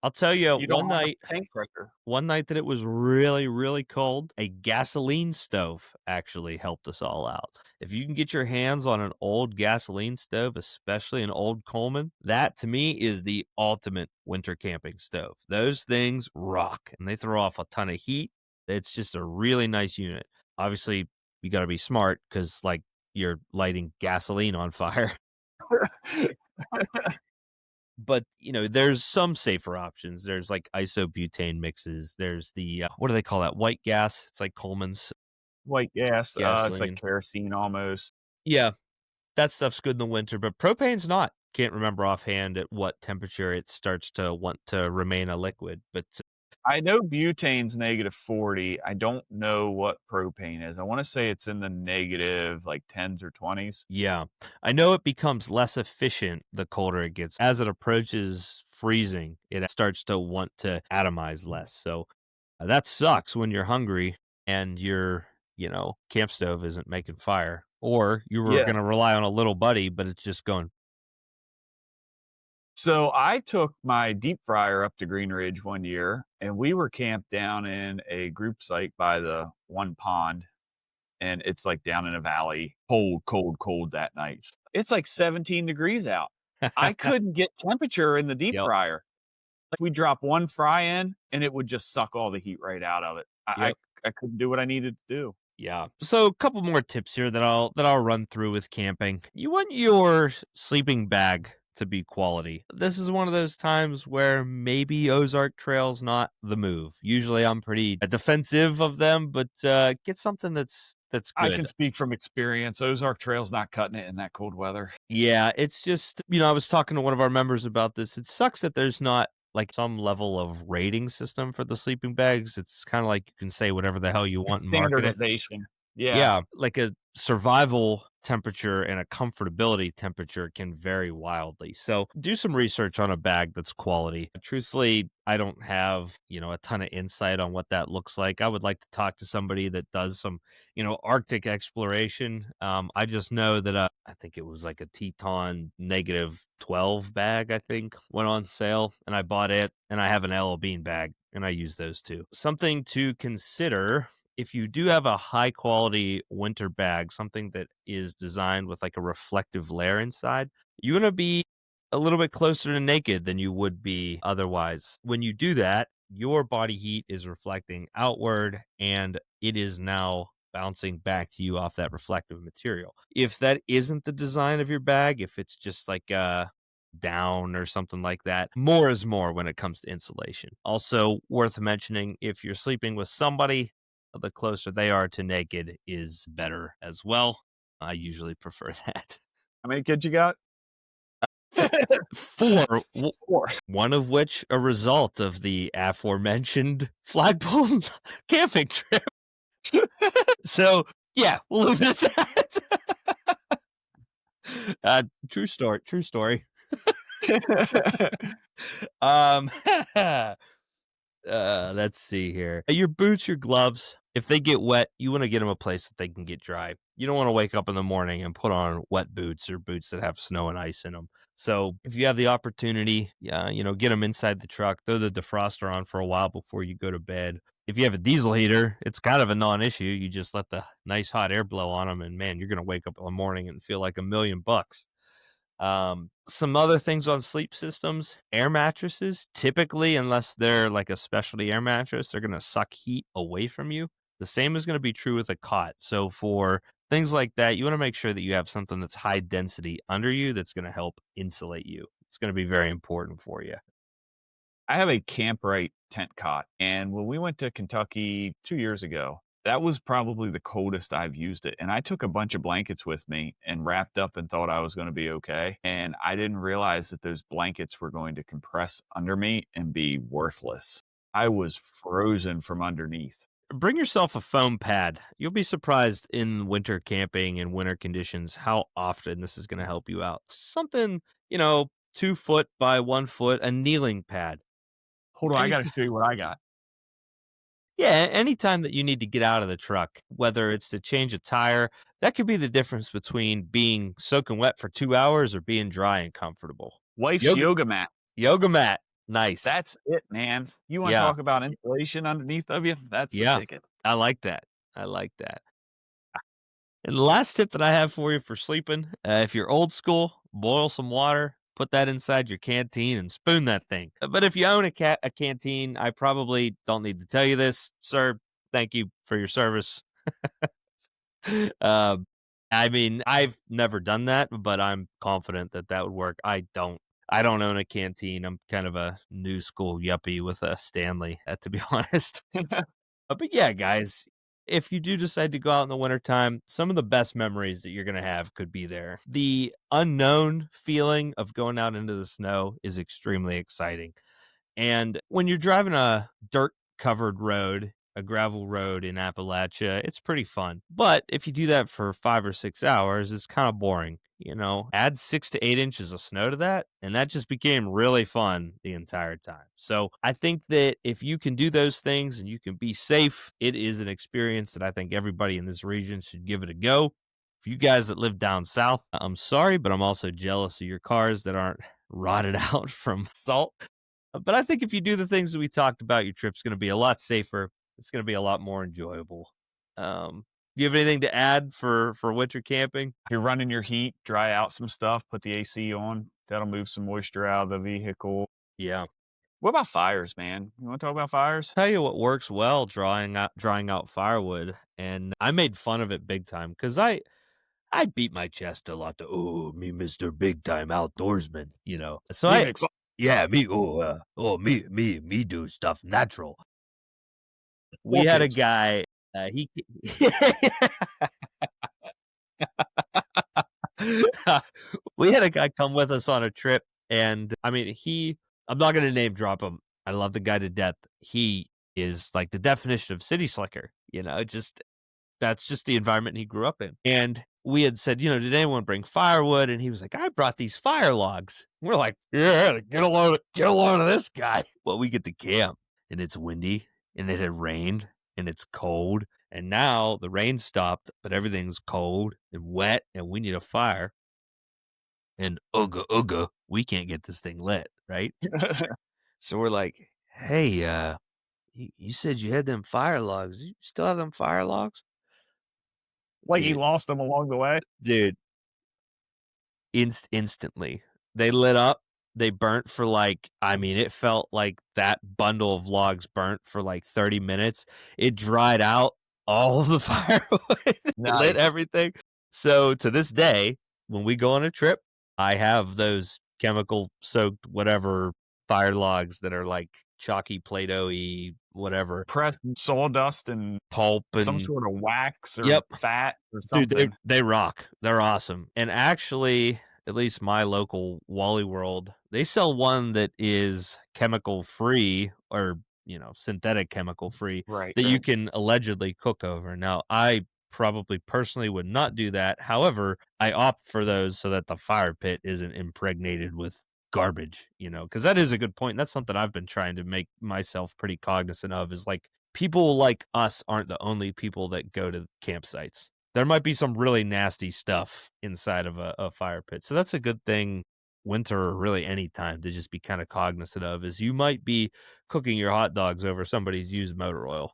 I'll tell you, You don't have enough tank pressure. one night that it was really, really cold, a gasoline stove actually helped us all out. If you can get your hands on an old gasoline stove, especially an old Coleman, that to me is the ultimate winter camping stove. Those things rock and they throw off a ton of heat. It's just a really nice unit. Obviously, you got to be smart because, like, you're lighting gasoline on fire. But, there's some safer options. There's like isobutane mixes. There's the, what do they call that? White gas. It's like Coleman's. White gas, it's Gasoline. like kerosene almost. Yeah, that stuff's good in the winter, but propane's not. Can't remember offhand at what temperature it starts to want to remain a liquid. But I know butane's -40. I don't know what propane is. I want to say it's in the negative, like 10s or 20s. yeah, I know it becomes less efficient the colder it gets. As it approaches freezing, it starts to want to atomize less. So that sucks when you're hungry and your, camp stove isn't making fire. Or you were Yeah. going to rely on a little buddy, but it's just going. So I took my deep fryer up to Green Ridge one year, and we were camped down in a group site by the one pond, and it's like down in a valley. Cold, cold, cold that night. It's like 17 degrees out. I couldn't get temperature in the deep Yep. fryer. Like we drop one fry in, and it would just suck all the heat right out of it. I couldn't do what I needed to do. Yeah. So a couple more tips here that I'll run through with camping. You want your sleeping bag to be quality. This is one of those times where maybe Ozark Trail's not the move. Usually I'm pretty defensive of them, but get something that's good. I can speak from experience. Ozark Trail's not cutting it in that cold weather. Yeah, it's just, I was talking to one of our members about this. It sucks that there's not like some level of rating system for the sleeping bags. It's kind of like you can say whatever the hell you want and market it. Standardization. Yeah. Yeah, like a survival temperature and a comfortability temperature can vary wildly. So do some research on a bag that's quality. Truthfully, I don't have, a ton of insight on what that looks like. I would like to talk to somebody that does some, Arctic exploration. I just know that I think it was like a Teton -12 bag, I think, went on sale and I bought it, and I have an L Bean bag and I use those too. Something to consider: if you do have a high quality winter bag, something that is designed with like a reflective layer inside, you're going to be a little bit closer to naked than you would be otherwise. When you do that, your body heat is reflecting outward and it is now bouncing back to you off that reflective material. If that isn't the design of your bag, if it's just like down or something like that, more is more when it comes to insulation. Also worth mentioning, if you're sleeping with somebody, the closer they are to naked is better as well. I usually prefer that. How many kids you got? 4, 4. one of which a result of the aforementioned flagpole camping trip. So, yeah, we'll leave it at that. True story. Um, let's see here. Your boots, your gloves, if they get wet, you want to get them a place that they can get dry. You don't want to wake up in the morning and put on wet boots or boots that have snow and ice in them. So if you have the opportunity, get them inside the truck, throw the defroster on for a while before you go to bed. If you have a diesel heater, it's kind of a non-issue. You just let the nice hot air blow on them, and man, you're going to wake up in the morning and feel like $1,000,000. Some other things on sleep systems, air mattresses, typically, unless they're like a specialty air mattress, they're going to suck heat away from you. The same is going to be true with a cot. So for things like that, you want to make sure that you have something that's high density under you that's going to help insulate you. It's going to be very important for you. I have a Camprite tent cot, and when we went to Kentucky 2 years ago, that was probably the coldest I've used it, and I took a bunch of blankets with me and wrapped up and thought I was gonna be okay, and I didn't realize that those blankets were going to compress under me and be worthless. I was frozen from underneath. Bring yourself a foam pad. You'll be surprised in winter camping and winter conditions how often this is going to help you out. Just something, 2 foot by 1 foot, a kneeling pad. Hold on, I Any gotta show you what I got. Yeah, anytime that you need to get out of the truck, whether it's to change a tire, that could be the difference between being soaking wet for 2 hours or being dry and comfortable. Wife's Yoga yoga mat. yoga mat, nice. That's it, man. You wanna Yeah, talk about insulation underneath of you? That's the yeah, ticket. I like that. I like that. And the last tip that I have for you for sleeping, if you're old school, boil some water, put that inside your canteen, and spoon that thing. But if you own a canteen, I probably don't need to tell you this, sir. Thank you for your service. Um, I mean, I've never done that, but I'm confident that that would work. I don't own a canteen. I'm kind of a new school yuppie with a Stanley, to be honest. But yeah, guys, if you do decide to go out in the wintertime, some of the best memories that you're going to have could be there. The unknown feeling of going out into the snow is extremely exciting. And when you're driving a dirt covered road, a gravel road in Appalachia, it's pretty fun. But if you do that for 5 or 6 hours, it's kind of boring. Add 6 to 8 inches of snow to that, and that just became really fun the entire time. So I think that if you can do those things and you can be safe, it is an experience that I think everybody in this region should give it a go. For you guys that live down south, I'm sorry, but I'm also jealous of your cars that aren't rotted out from salt. But I think if you do the things that we talked about, your trip's going to be a lot safer. It's going to be a lot more enjoyable. Do you have anything to add for winter camping? If you're running your heat, dry out some stuff, put the AC on. That'll move some moisture out of the vehicle. Yeah. What about fires, man? You want to talk about fires? Tell you what works well, drying out firewood, and I made fun of it big time because I beat my chest a lot. Oh, me, Mister Big Time Outdoorsman, So You make fun. yeah, me. Me do stuff natural. We had a Orchids. guy. He we had a guy come with us on a trip, and I mean, I'm not going to name drop him. I love the guy to death. He is like the definition of city slicker. Just that's just the environment he grew up in. And we had said, did anyone bring firewood? And he was like, I brought these fire logs. We're like, yeah, get a load of this guy. Well, we get to camp, and it's windy, and it had rained, and it's cold. And now the rain stopped, but everything's cold and wet, and we need a fire. And ooga, we can't get this thing lit, right? So we're like, hey, you said you had them fire logs. You still have them fire logs? Like he Dude, lost them along the way. dude, instantly. They lit up. They burnt for it felt like that bundle of logs burnt for like 30 minutes. It dried out all of the firewood, lit Nice. everything. So to this day, when we go on a trip, I have those chemical soaked whatever fire logs that are like chalky Play-Doh-y, whatever, Pressed sawdust and pulp some and sort of wax or yep. fat or Dude, something. they rock. They're awesome. And actually, at least my local Wally World, they sell one that is chemical free or, synthetic chemical free Right. that you can allegedly cook over. Now, I probably personally would not do that. However, I opt for those so that the fire pit isn't impregnated with garbage, because that is a good point. That's something I've been trying to make myself pretty cognizant of, is like people like us aren't the only people that go to campsites. There might be some really nasty stuff inside of a fire pit. So that's a good thing winter or really any time to just be kind of cognizant of, is you might be cooking your hot dogs over somebody's used motor oil,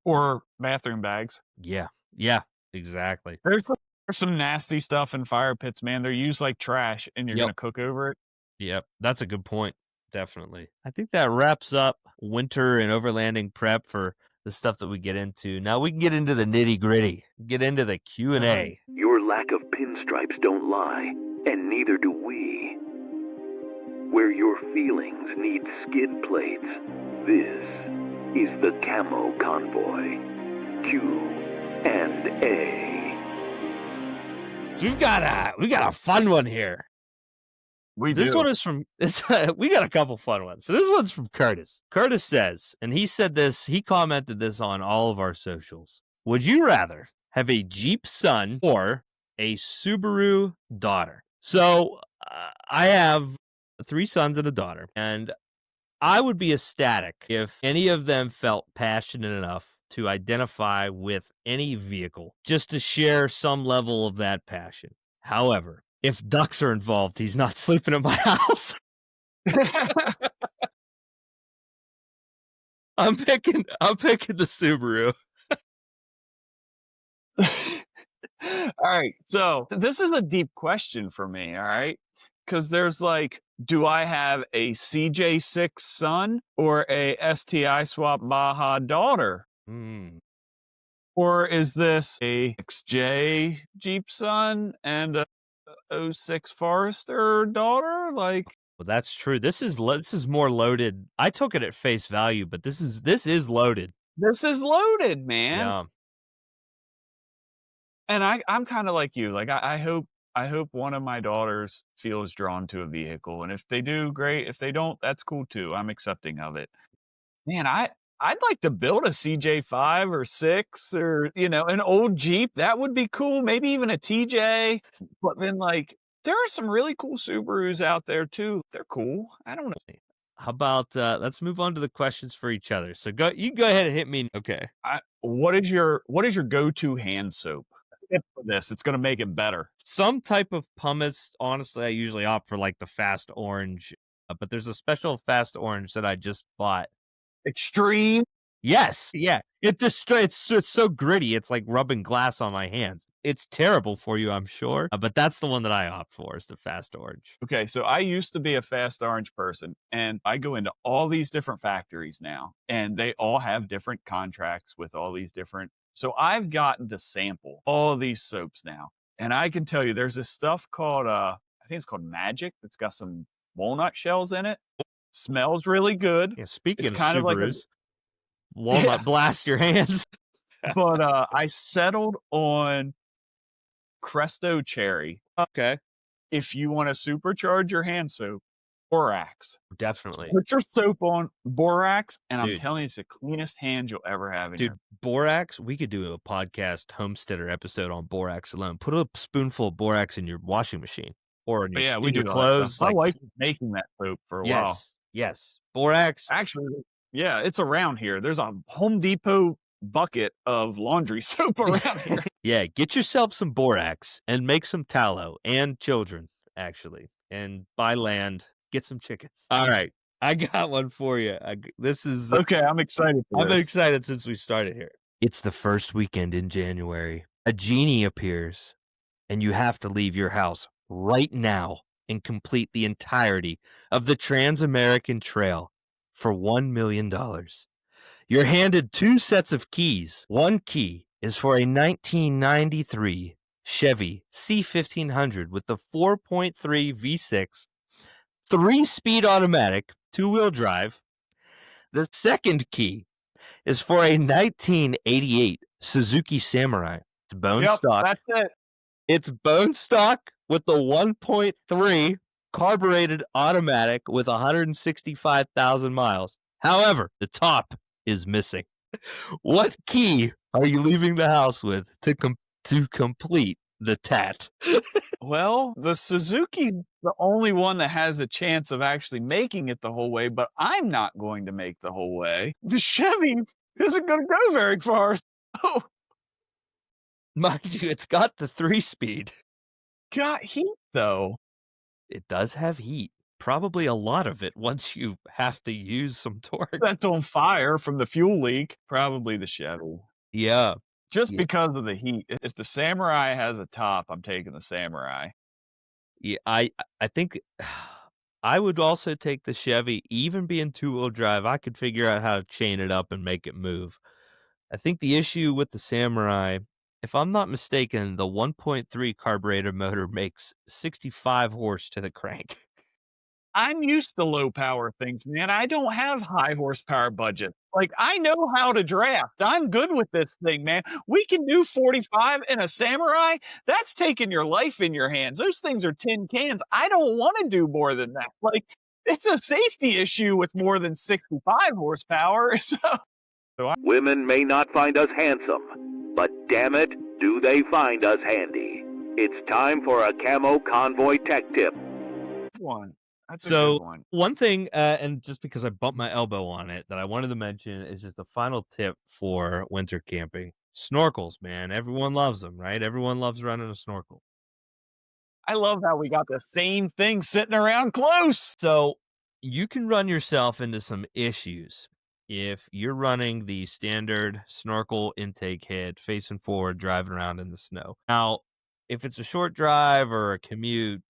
Or bathroom bags. Yeah, exactly. There's some nasty stuff in fire pits, man. They're used like trash, and you're Yep. gonna cook over it. Yep, that's a good point. Definitely. I think that wraps up winter and overlanding prep for the stuff that we get into. Now we can get into the nitty-gritty, get into the Q&A. Your lack of pinstripes don't lie, and neither do we. Where your feelings need skid plates, this is the Camo Convoy. Q&A. So we got a fun one here. This one is from we got a couple fun ones. So this one's from Curtis. Curtis says, and he commented this on all of our socials. Would you rather have a Jeep son or a Subaru daughter? So I have 3 sons and a daughter, and I would be ecstatic if any of them felt passionate enough to identify with any vehicle just to share some level of that passion. However, if ducks are involved, he's not sleeping in my house. I'm picking the Subaru. All right. So this is a deep question for me. All right. Because there's like, do I have a CJ6 son or a STI swap Baja daughter? Or is this a XJ Jeep son and a 06 Forester daughter? Like, well, that's true. This is more loaded. I took it at face value, but this is loaded. This is loaded, man. Yeah. And I'm kind of like you. Like, I hope one of my daughters feels drawn to a vehicle, and if they do, great. If they don't, that's cool too. I'm accepting of it. Man, I'd like to build a CJ5 or 6 or, an old Jeep. That would be cool. Maybe even a TJ. But then, like, there are some really cool Subarus out there too. They're cool. I don't know. How about let's move on to the questions for each other. So you go ahead and hit me. Okay. What is your go-to hand soap? Tip for this. It's going to make it better. Some type of pumice. Honestly, I usually opt for like the Fast Orange, but there's a special Fast Orange that I just bought. Extreme. Yes, yeah. It's so gritty. It's like rubbing glass on my hands. It's terrible for you, I'm sure. But that's the one that I opt for, is the Fast Orange. Okay, so I used to be a Fast Orange person, and I go into all these different factories now, and they all have different contracts with all these different. So I've gotten to sample all of these soaps now, and I can tell you, there's this stuff called I think it's called Magic. That's got some walnut shells in it. Smells really good. Yeah, speaking It's of kind Subarus, of like walnut blast your hands. But I settled on Cresto Cherry. Okay. If you want to supercharge your hand soap, borax. Definitely. Put your soap on borax, and Dude. I'm telling you, it's the cleanest hand you'll ever have in Dude, your. borax, we could do a podcast homesteader episode on borax alone. Put a spoonful of borax in your washing machine or in your, We in do your all that clothes. stuff. My wife was making that soap for a while. Yes. Borax. Actually, yeah, it's around here. There's a Home Depot bucket of laundry soap around here. Yeah, get yourself some borax and make some tallow and children, actually. And buy land, get some chickens. All right. I got one for you. This is Okay, I'm excited for I've this. been excited since we started here. It's the first weekend in January. A genie appears, and you have to leave your house right now and complete the entirety of the Trans-American Trail for $1 million. You're handed 2 sets of keys. One key is for a 1993 Chevy C1500 with the 4.3 V6, 3-speed automatic, 2-wheel drive. The second key is for a 1988 Suzuki Samurai. It's bone stock. That's it. It's bone stock with the 1.3 carbureted automatic with 165,000 miles. However, the top is missing. What key are you leaving the house with to complete the tat? Well, the Suzuki's the only one that has a chance of actually making it the whole way, but I'm not going to make the whole way. The Chevy isn't going to go very far. So Mind you, it's got the 3-speed. got heat though. It does have heat. Probably a lot of it once you have to use some torque. That's on fire from the fuel leak. Probably the Chevy. Yeah. Just Yeah. because of the heat. If the Samurai has a top, I'm taking the Samurai. Yeah, I think I would also take the Chevy, even being 2-wheel drive. I could figure out how to chain it up and make it move. I think the issue with the Samurai, if I'm not mistaken, the 1.3 carburetor motor makes 65 horse to the crank. I'm used to low power things, man. I don't have high horsepower budget. Like, I know how to draft. I'm good with this thing, man. We can do 45 in a Samurai. That's taking your life in your hands. Those things are tin cans. I don't want to do more than that. Like, it's a safety issue with more than 65 horsepower. Women may not find us handsome, but damn it, do they find us handy. It's time for a Camo Convoy Tech Tip. One. That's a So good one. one thing, and just because I bumped my elbow on it, that I wanted to mention is just a final tip for winter camping. Snorkels, man. Everyone loves them, right? Everyone loves running a snorkel. I love how we got the same thing sitting around close. So you can run yourself into some issues if you're running the standard snorkel intake head facing forward, driving around in the snow. Now, if it's a short drive or a commute,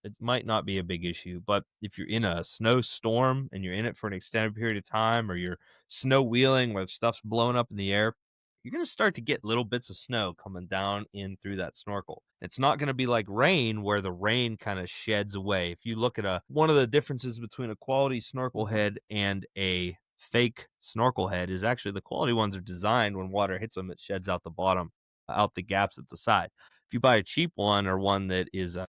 it might not be a big issue. But if you're in a snowstorm and you're in it for an extended period of time, or you're snow wheeling where stuff's blowing up in the air, you're going to start to get little bits of snow coming down in through that snorkel. It's not going to be like rain where the rain kind of sheds away. If you look at one of the differences between a quality snorkel head and a fake snorkel head is actually the quality ones are designed when water hits them, it sheds out the bottom, out the gaps at the side. If you buy a cheap one or one that is a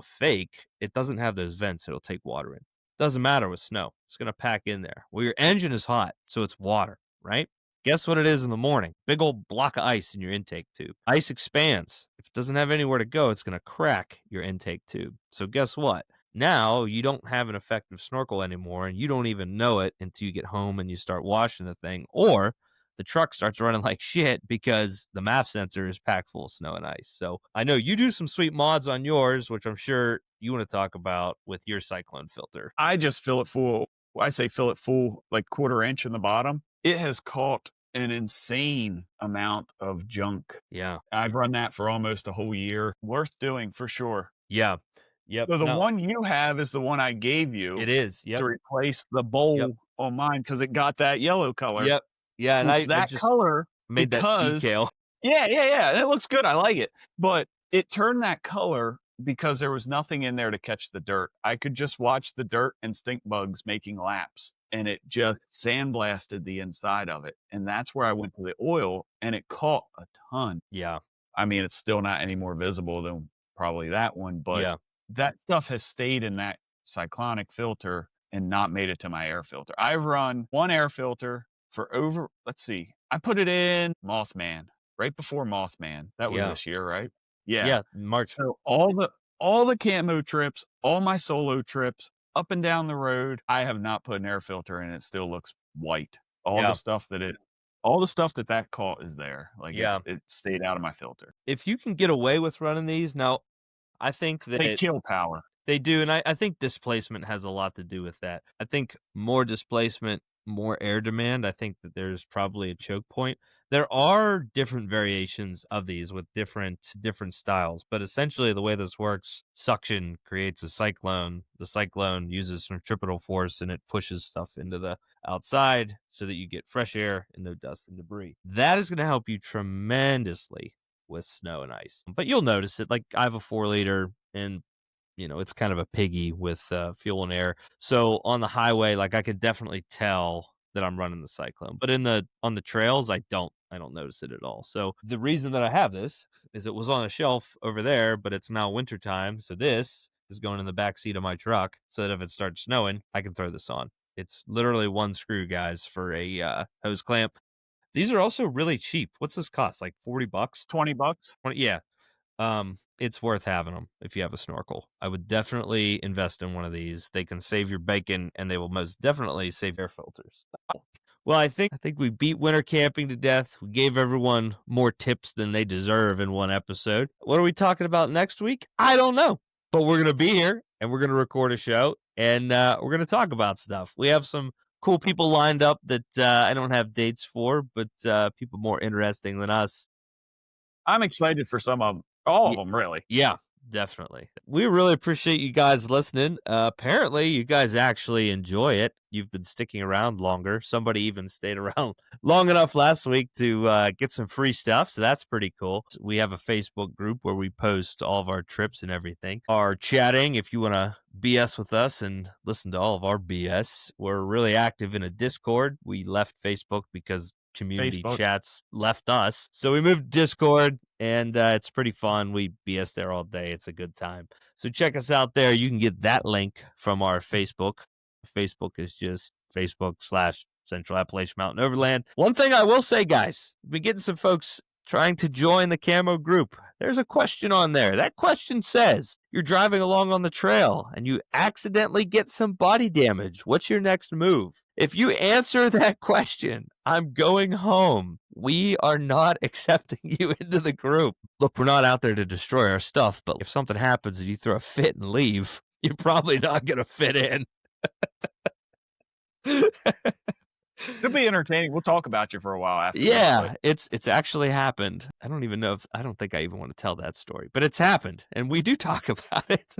fake, it doesn't have those vents. It'll take water in. Doesn't matter with snow. It's going to pack in there. Well, your engine is hot, so it's water, right? Guess what it is in the morning? Big old block of ice in your intake tube. Ice expands. If it doesn't have anywhere to go, it's going to crack your intake tube. So guess what? Now you don't have an effective snorkel anymore, and you don't even know it until you get home and you start washing the thing, or the truck starts running like shit because the MAF sensor is packed full of snow and ice. So I know you do some sweet mods on yours, which I'm sure you want to talk about with your Cyclone filter. I just fill it full. I say fill it full, like 1/4 inch in the bottom. It has caught an insane amount of junk. Yeah. I've run that for almost a whole year. Worth doing for sure. Yeah. Yep. So the No, one you have is the one I gave you it is. Yep. to replace the bowl Yep. on mine because it got that yellow color. Yep. Yeah. And It's I that just color made that because decal. yeah. It looks good. I like it. But it turned that color because there was nothing in there to catch the dirt. I could just watch the dirt and stink bugs making laps, and it just sandblasted the inside of it. And that's where I went to the oil, and it caught a ton. Yeah. I mean, it's still not any more visible than probably that one, but Yeah. that stuff has stayed in that cyclonic filter and not made it to my air filter. I've run one air filter for I put it in Mothman, right before Mothman. That was Yeah. this year, right? Yeah. March. So all the camo trips, all my solo trips, up and down the road, I have not put an air filter in. It still looks white. All Yeah. the stuff that caught is there. Like Yeah. it stayed out of my filter. If you can get away with running these, now I think that They kill power. they do, and I think displacement has a lot to do with that. I think more displacement, more air demand. I think that there's probably a choke point. There are different variations of these with different styles, but essentially the way this works, suction creates a cyclone. The cyclone uses centripetal force and it pushes stuff into the outside so that you get fresh air and no dust and debris. That is going to help you tremendously with snow and ice. But you'll notice it. Like I have a 4-liter and it's kind of a piggy with fuel and air. So on the highway, like I could definitely tell that I'm running the Cyclone. But on the trails, I don't notice it at all. So the reason that I have this is it was on a shelf over there, but it's now wintertime. So this is going in the back seat of my truck so that if it starts snowing, I can throw this on. It's literally one screw, guys, for a hose clamp. These are also really cheap. What's this cost? Like $40? $20? 20, yeah. It's worth having them if you have a snorkel. I would definitely invest in one of these. They can save your bacon, and they will most definitely save air filters. Well, I think we beat winter camping to death. We gave everyone more tips than they deserve in one episode. What are we talking about next week? I don't know, but we're going to be here, and we're going to record a show, and we're going to talk about stuff. We have some cool people lined up that I don't have dates for, but people more interesting than us. I'm excited for some of them, all of them, really. Yeah, definitely. We really appreciate you guys listening. Apparently, you guys actually enjoy it. You've been sticking around longer. Somebody even stayed around long enough last week to get some free stuff, so that's pretty cool. We have a Facebook group where we post all of our trips and everything. Our chatting, if you want to BS with us and listen to all of our BS, we're really active in a Discord. We left Facebook because community chats left us. So we moved to Discord, and it's pretty fun. We BS there all day. It's a good time. So check us out there. You can get that link from our Facebook. Facebook is just Facebook/Central Appalachian Mountain Overland. One thing I will say, guys, we've been getting some folks trying to join the camo group. There's a question on there. That question says, you're driving along on the trail and you accidentally get some body damage. What's your next move? If you answer that question, I'm going home. We are not accepting you into the group. Look, we're not out there to destroy our stuff, but if something happens and you throw a fit and leave, you're probably not going to fit in. It'll be entertaining. We'll talk about you for a while after. Yeah, it's actually happened. I don't think I even want to tell that story, but it's happened, and we do talk about it.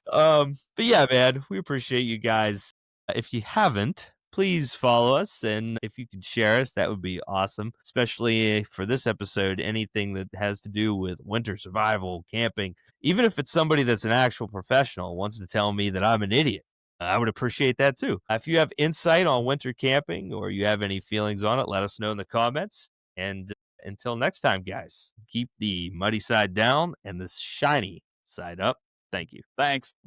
But yeah, man, we appreciate you guys. If you haven't, please follow us, and if you could share us, that would be awesome. Especially for this episode, anything that has to do with winter survival, camping, even if it's somebody that's an actual professional wants to tell me that I'm an idiot. I would appreciate that too. If you have insight on winter camping or you have any feelings on it, let us know in the comments. And until next time, guys, keep the muddy side down and the shiny side up. Thank you. Thanks.